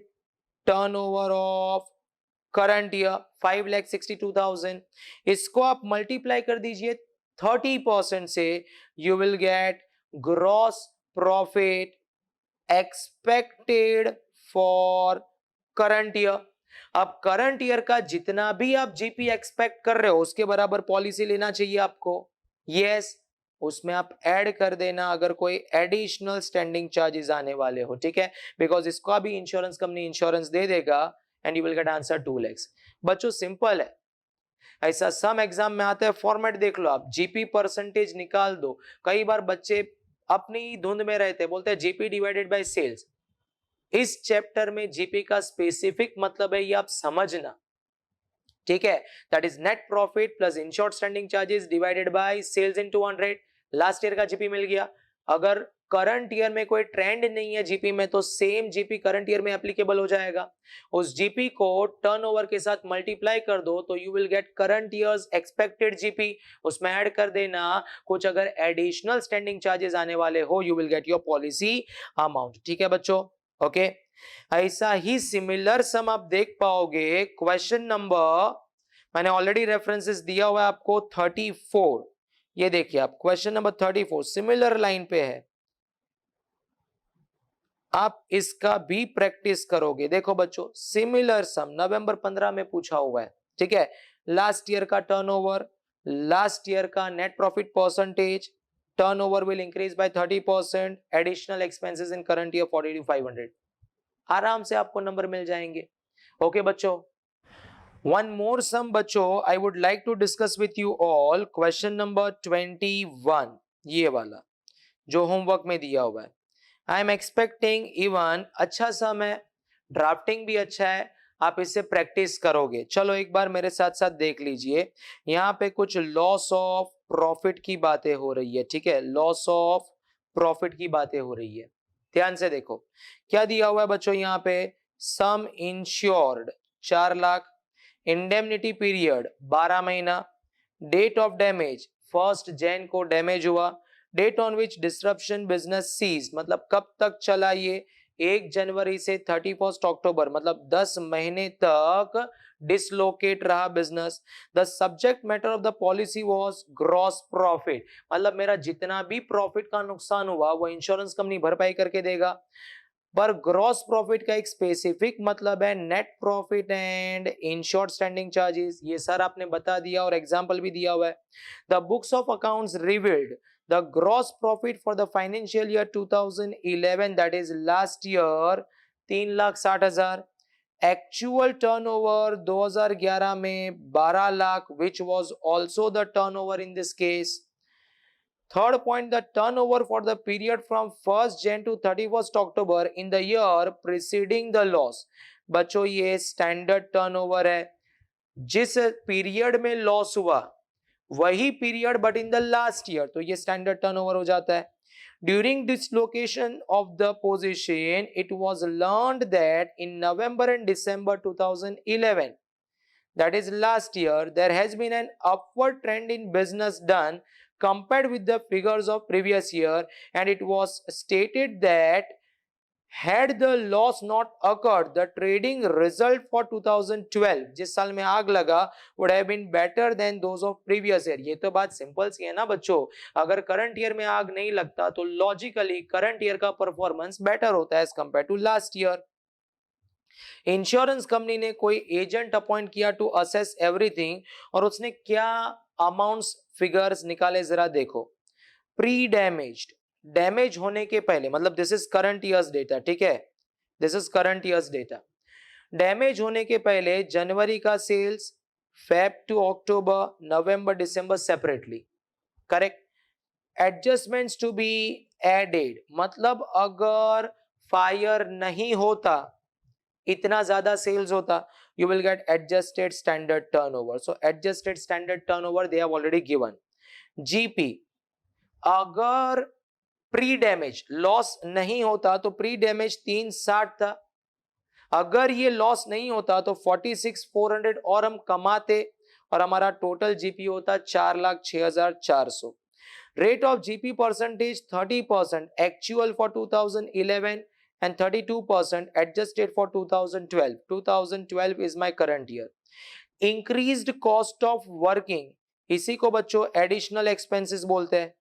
turnover of current year 5,62,000। इसको आप मल्टीप्लाई कर दीजिए 30% से, you will get gross profit expected for current year. अब करंट ईयर का जितना भी आप जीपी एक्सपेक्ट कर रहे हो उसके बराबर पॉलिसी लेना चाहिए आपको। यस, उसमें आप ऐड कर देना अगर कोई एडिशनल स्टैंडिंग चार्जेस आने वाले हो। ठीक है, बिकॉज इसका भी इंश्योरेंस कंपनी इंश्योरेंस दे देगा and you will get answer 2 lakh. बच्चों सिंपल है, ऐसा सम एग्जाम में आता है, फॉर्मेट देख लो आप, जीपी परसेंटेज निकाल दो। कई बार बच्चे अपनी धुंध में रहते, बोलते हैं जीपी डिवाइडेड बाय सेल्स। इस चैप्टर में जीपी का स्पेसिफिक मतलब है ये आप समझना। ठीक है, that is net profit plus insured standing charges divided by sales into 100। Last year का जीपी मिल गया। अगर करंट ईयर में कोई ट्रेंड नहीं है जीपी में, तो सेम जीपी करंट ईयर में एप्लीकेबल हो जाएगा। उस जीपी को टर्नओवर के साथ मल्टीप्लाई कर दो तो you will get current years expected GP, उसमें ऐड कर देना कुछ, अगर एडिशनल स्टैंडिंग चार्जेस आने वाले हो you will get your policy amount. ठीक है बच्चों, ओके। ऐसा ही सिमिलर सम आप देख पाओगे क्वेश्चन नंबर, मैंने ऑलरेडी रेफरेंसेस दिया हुआ है आपको, 34। ये देखिए आप क्वेश्चन नंबर 34 सिमिलर लाइन पे है, आप इसका भी प्रैक्टिस करोगे। देखो बच्चों, सिमिलर सम नवंबर 15 में पूछा हुआ है, ठीक है। लास्ट ईयर का टर्नओवर, लास्ट ईयर का net profit percentage, turnover will increase by 30%, additional expenses in current year 40 to 500, आराम से आपको नंबर मिल जाएंगे। ओके बच्चों, वन मोर सम बच्चों I would like to discuss with you all, question number 21, ये वाला जो होमवर्क में दिया हुआ है। आई एम एक्सपेक्टिंग इवन अच्छा सम है, ड्राफ्टिंग भी अच्छा है, आप इससे प्रैक्टिस करोगे। चलो एक बार मेरे साथ साथ देख लीजिए, यहाँ पे कुछ लॉस ऑफ प्रॉफिट की बातें हो रही है, ठीक है, लॉस ऑफ प्रॉफिट की बातें हो रही है। ध्यान से देखो क्या दिया हुआ है बच्चों, यहाँ पे सम इंश्योर्ड 4 लाख, इंडेमनिटी पीरियड 12 महीना, डेट ऑफ डैमेज 1 जनवरी को डैमेज हुआ, date on which disruption business cease, मतलब कब तक चला ये, 1 जनवरी से 31 अक्टूबर, मतलब 10 महीने तक डिसलोकेट रहा business. The subject matter of the policy was gross profit, मतलब मेरा जितना भी प्रॉफिट का नुकसान हुआ वो इंश्योरेंस कंपनी भरपाई करके देगा। पर ग्रॉस प्रॉफिट का एक स्पेसिफिक मतलब है net profit and insured standing charges, ये सर आपने बता दिया और एग्जांपल भी दिया हुआ है। The books of accounts revealed the gross profit for the financial year 2011, that is last year 3,60,000, actual turnover 2011 में 12 lakh which was also the turnover in this case. Third point, the turnover for the period from 1st Jan to 31st October in the year preceding the loss. बच्चों ये standard turnover है, जिस period में loss हुआ वही period but in the last year, तो ये standard turnover हो जाता है। During dislocation of the position, it was learned that in November and December 2011, that is last year, there has been an upward trend in business done compared with the figures of previous year, and it was stated that had the loss not occurred, the trading result for 2012, जिस साल में आग लगा, would have been better than those of previous year। ये तो बात simple सी है ना बच्चों, अगर करंट ईयर में आग नहीं लगता तो लॉजिकली करंट ईयर का परफॉर्मेंस बेटर होता है as compare to last year. Insurance company ने कोई एजेंट अपॉइंट किया टू असेस एवरीथिंग, और उसने क्या अमाउंट्स फिगर्स निकाले जरा देखो। प्री डैमेज्ड, डैमेज होने के पहले, मतलब this is current year's data, ठीक है, this is current year's data. Damage होने के पहले जनवरी का सेल्स, फेब टू अक्टूबर, नवंबर दिसंबर separately, correct. Adjustments to be added, मतलब अगर फायर नहीं होता, इतना ज्यादा सेल्स होता, you will get adjusted standard turnover. So adjusted standard turnover they have already given. GP, अगर प्री डैमेज लॉस नहीं होता तो प्री डैमेज 360 था, अगर ये लॉस नहीं होता तो 46,400 और हम कमाते और हमारा टोटल जीपी होता 4,06,400। Rate of GP percentage 30%, actual for 2011 and 32% adjusted for 2012. 2012 is my current year. Increased cost of working, इसी को बच्चों एडिशनल एक्सपेंसेस बोलते हैं।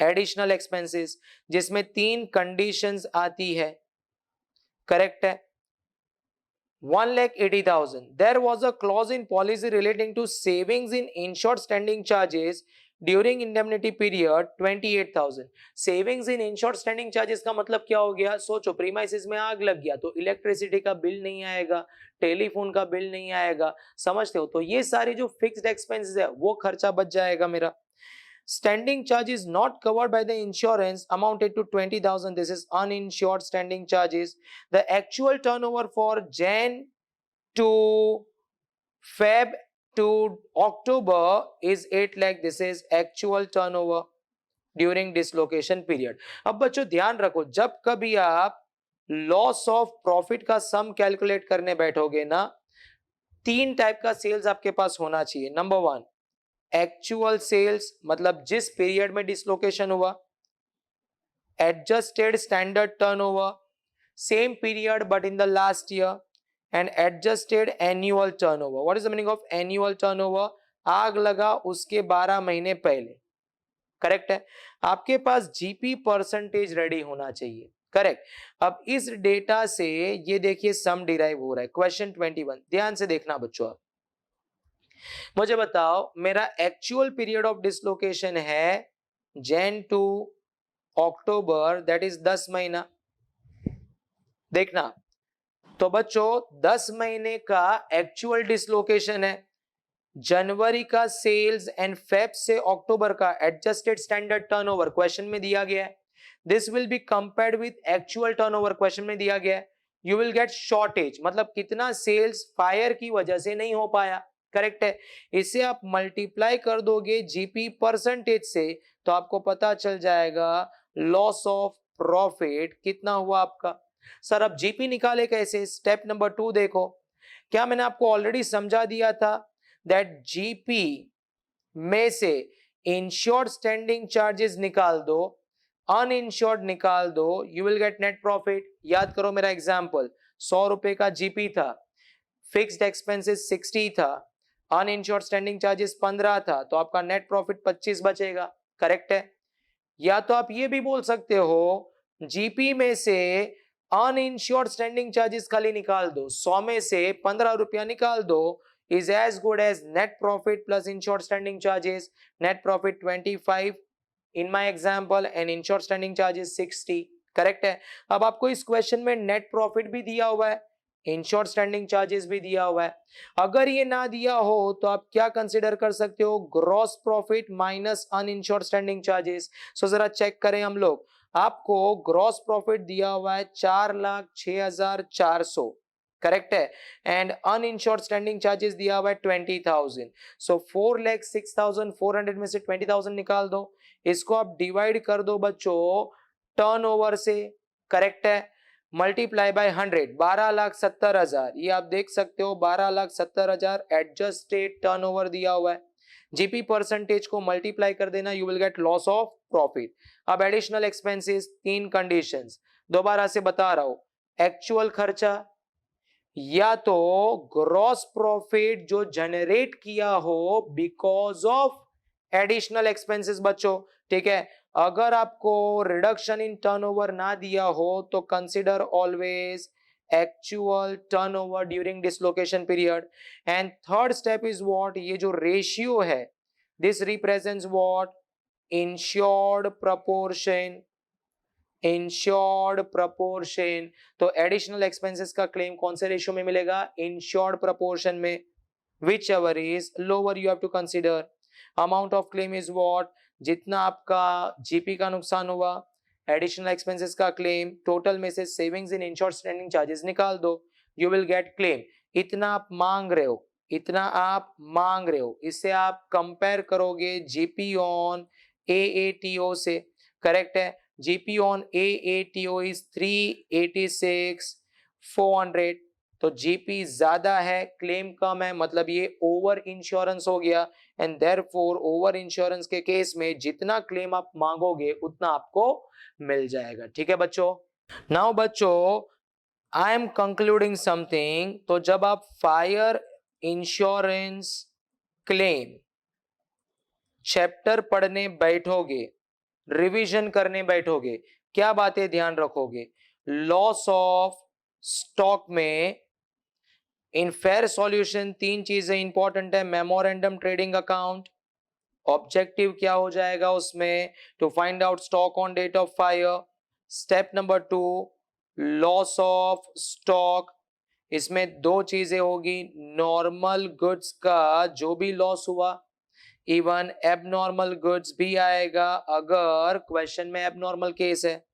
एडिशनल एक्सपेंसेस जिसमें 3 कंडीशंस आती है, करेक्ट है। 1,80,000, there was a clause in policy relating to savings in insured standing charges during indemnity period 28,000। Savings in insured standing charges का मतलब क्या हो गया, सोचो प्रीमाइसिस में आग लग गया तो इलेक्ट्रिसिटी का बिल नहीं आएगा, टेलीफोन का बिल नहीं आएगा, समझते हो, तो ये सारे जो फिक्स्ड एक्सपेंसेस है वो खर्चा बच जाएगा मेरा। Standing charges not covered by the insurance amounted to 20,000, this is uninsured standing charges. The actual turnover for Jan to Feb to October is 8 lakh, this is actual turnover. During dislocation period. अब बच्चों ध्यान रखो, जब कभी आप loss of profit का सम calculate करने बैठोगे ना, 3 टाइप का सेल्स आपके पास होना चाहिए। नंबर 1 एक्चुअल सेल्स, मतलब जिस पीरियड में डिसलोकेशन हुआ। Adjusted standard turnover, same period but in the last year. And adjusted annual turnover. What is the meaning of annual turnover? आग लगा उसके 12 महीने पहले। करेक्ट है। आपके पास जीपी परसेंटेज रेडी होना चाहिए। करेक्ट। अब इस डेटा से ये देखिए सम डिराइव हो रहा है। क्वेश्चन 21 ध्यान से देखना बच्चों। आप मुझे बताओ, मेरा एक्चुअल पीरियड ऑफ डिसलोकेशन है Jan to October, that is 10 महीना। देखना, तो बच्चों 10 महीने का एक्चुअल डिसलोकेशन है। जनवरी का सेल्स एंड फेब से अक्टूबर का एडजस्टेड स्टैंडर्ड टर्नओवर क्वेश्चन में दिया गया है। This will be compared with actual turnover question में दिया गया है। यू विल गेट शॉर्टेज, मतलब कितना सेल्स फायर की वजह से नहीं हो पाया। करेक्ट है। इसे आप मल्टीप्लाई कर दोगे जीपी परसेंटेज से, तो आपको पता चल जाएगा लॉस ऑफ प्रॉफिट कितना हुआ आपका। सर अब जीपी निकाले कैसे? स्टेप नंबर 2 देखो। क्या मैंने आपको ऑलरेडी समझा दिया था दैट जीपी में से इंश्योर्ड स्टैंडिंग चार्जेस निकाल दो, अनइंश्योर्ड निकाल दो, you will gate net profit. याद करो मेरा एग्जांपल, 100 रुपए का जीपी था, फिक्स्ड एक्सपेंसेस 60 था, अनइंश्योर्ड स्टैंडिंग चार्जेस 15 था, तो आपका नेट प्रॉफिट 25 बचेगा। करेक्ट है। या तो आप ये भी बोल सकते हो जीपी में से अनइंश्योर्ड स्टैंडिंग चार्जेस खाली निकाल दो, 100 में से 15 रुपया निकाल दो, is as good as net profit plus insured standing charges. Net profit 25 in my example and insured standing charges 60. Correct है। अब आपको इस क्वेश्चन में नेट प्रॉफिट भी दिया हुआ है, इंश्योर्ड स्टैंडिंग चार्जेस भी दिया हुआ है। अगर ये ना दिया हो तो आप क्या कंसीडर कर सकते हो? Gross profit minus uninsured standing charges. So जरा चेक करें हम लोग। आपको ग्रॉस प्रॉफिट दिया हुआ है 4,06,400, करेक्ट है। एंड अनइंश्योर्ड स्टैंडिंग चार्जेस दिया हुआ है 20,000। सो 4,06,400 में से 20,000 निकाल दो। इसको आप डिवाइड कर दो बच्चों टर्नओवर से। करेक्ट है। Multiply by 100, 12,70,000। ये आप देख सकते हो 12,70,000 एडजस्टेड टर्नओवर दिया हुआ है। जीपी परसेंटेज को मल्टीप्लाई कर देना, you will get loss of profit. अब एडिशनल एक्सपेंसेस, 3 कंडीशंस दोबारा से बता रहा हूं। एक्चुअल खर्चा, या तो ग्रॉस प्रॉफिट जो जनरेट किया हो बिकॉज ऑफ एडिशनल एक्सपेंसेस बच्चों। ठीक है। अगर आपको रिडक्शन इन टर्नओवर ना दिया हो तो consider always actual turnover during dislocation period. And third step is what? ये जो रेशियो है, this represents what? Insured proportion. Insured proportion. तो एडिशनल एक्सपेंसेस का क्लेम कौन से रेशियो में मिलेगा? इंश्योर्ड प्रपोर्शन में। Which ever is lower you have to consider. Amount of claim is what? जितना आपका जीपी का नुकसान हुआ, एडिशनल एक्सपेंसेस का क्लेम, टोटल में से savings in insured standing charges निकाल दो, यू विल गेट क्लेम। इतना आप मांग रहे हो, इतना आप मांग रहे हो, इससे आप कंपेयर करोगे जीपी ऑन एएटीओ से। करेक्ट है। GP on AATO is 386,400। तो GP ज्यादा है, क्लेम कम है, मतलब ये ओवर इंश्योरेंस हो गया। एंड देयरफॉर ओवर इंश्योरेंस के केस में जितना क्लेम आप मांगोगे उतना आपको मिल जाएगा। ठीक है बच्चों। नाउ बच्चों आई एम कंक्लूडिंग समथिंग। तो जब आप फायर इंश्योरेंस क्लेम चैप्टर पढ़ने बैठोगे, रिवीजन करने बैठोगे, क्या बातें ध्यान रखोगे? लॉस ऑफ स्टॉक में इन फेयर सॉल्यूशन 3 चीजें इंपॉर्टेंट है। मेमोरेंडम ट्रेडिंग अकाउंट, ऑब्जेक्टिव क्या हो जाएगा उसमें? To find out stock on date of fire. Step number 2 loss of stock. इसमें 2 चीजें होगी, नॉर्मल गुड्स का जो भी लॉस हुआ, इवन एबनॉर्मल गुड्स भी आएगा अगर क्वेश्चन में एबनॉर्मल केस है।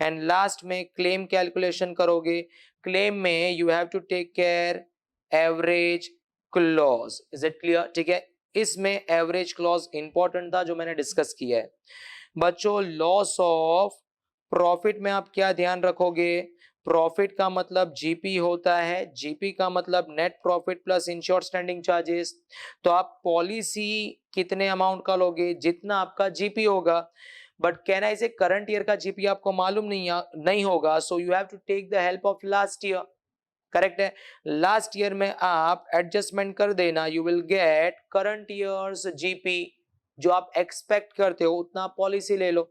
एंड लास्ट में क्लेम कैलकुलेशन करोगे। क्लेम में you have to take care average clause. Is it clear? ठीक है। इसमें एवरेज क्लॉज इंपॉर्टेंट था जो मैंने डिस्कस किया है। बच्चों लॉस ऑफ प्रॉफिट में आप क्या ध्यान रखोगे? प्रॉफिट का मतलब जीपी होता है, जीपी का मतलब net profit plus ensure standing charges. तो आप पॉलिसी कितने अमाउंट का लोगे? जितना आपका जीपी होगा। बट कैन आई से करंट ईयर का जीपी आपको मालूम नहीं होगा, so you have to take the help of last year. Correct है? लास्ट ईयर में आप एडजस्टमेंट कर देना, you will get current year's GP. जो आप एक्सपेक्ट करते हो उतना पॉलिसी ले लो।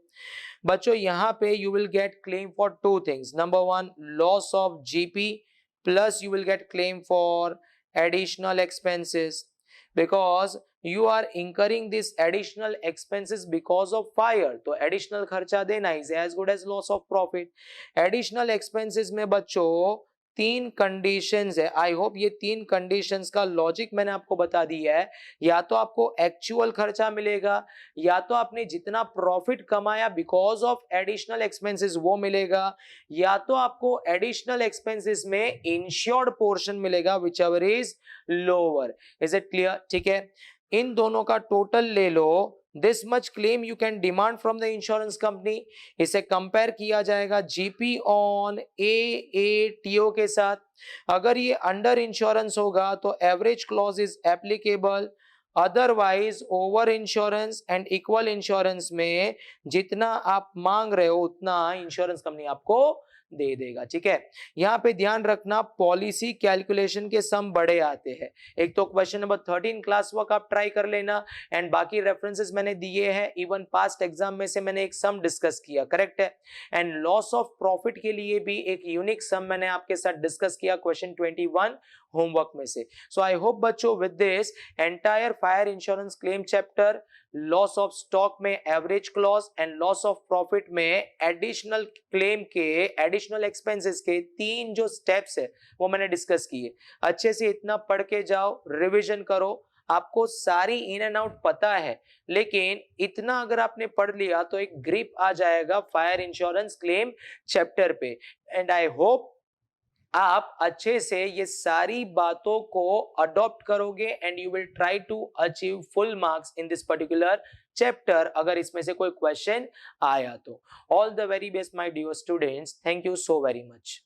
बच्चों यहाँ पे you will get claim for two things. Number one, loss of GP, plus you will get claim for additional expenses, because you are incurring this additional expenses because of fire. तो additional खर्चा देना is as good as loss of profit. Additional expenses में बच्चों तीन conditions है। I hope ये तीन conditions का लॉजिक मैंने आपको बता दिया है। या तो आपको एक्चुअल खर्चा मिलेगा, या तो आपने जितना प्रॉफिट कमाया बिकॉज ऑफ एडिशनल एक्सपेंसेस वो मिलेगा, या तो आपको एडिशनल एक्सपेंसेस में इंश्योर्ड पोर्शन मिलेगा which ever is lower. Is it clear? ठीक है, इन दोनों का टोटल ले लो। This much claim you can demand from the insurance company. इसे कंपेयर किया जाएगा जीपी ऑन एएटीओ के साथ। अगर ये अंडर इंश्योरेंस होगा तो average clause is applicable, otherwise over insurance and equal insurance में जितना आप मांग रहे हो उतना इंश्योरेंस कंपनी आपको दे देगा। ठीक है, यहाँ पे ध्यान रखना पॉलिसी कैलकुलेशन के सम बड़े आते हैं। एक तो क्वेश्चन नंबर 13 क्लास वर्क आप ट्राई कर लेना, एंड बाकी रेफरेंसेस मैंने दिए हैं। इवन पास्ट एग्जाम में से मैंने एक सम डिस्कस किया, करेक्ट है। एंड लॉस ऑफ प्रॉफिट के लिए भी एक यूनिक सम मैंने आपके साथ डिस्कस किया क्वेश्चन 21 होमवर्क में से। सो आई होप बच्चों with this entire fire insurance claim chapter, loss of stock में average clause and loss of profit में एडिशनल क्लेम के एडिशनल एक्सपेंसेस के तीन जो स्टेप्स है वो मैंने डिस्कस किए। अच्छे से इतना पढ़ के जाओ, रिवीजन करो। आपको सारी इन एंड आउट पता है, लेकिन इतना अगर आपने पढ़ लिया तो एक ग्रिप आ जाएगा फायर इंश्योरेंस क्लेम चैप्टर पे। एंड आई होप आप अच्छे से ये सारी बातों को अडॉप्ट करोगे and you will try to achieve full marks in this particular chapter, अगर इसमें से कोई क्वेश्चन आया तो। All the very best my dear students, thank you so very much.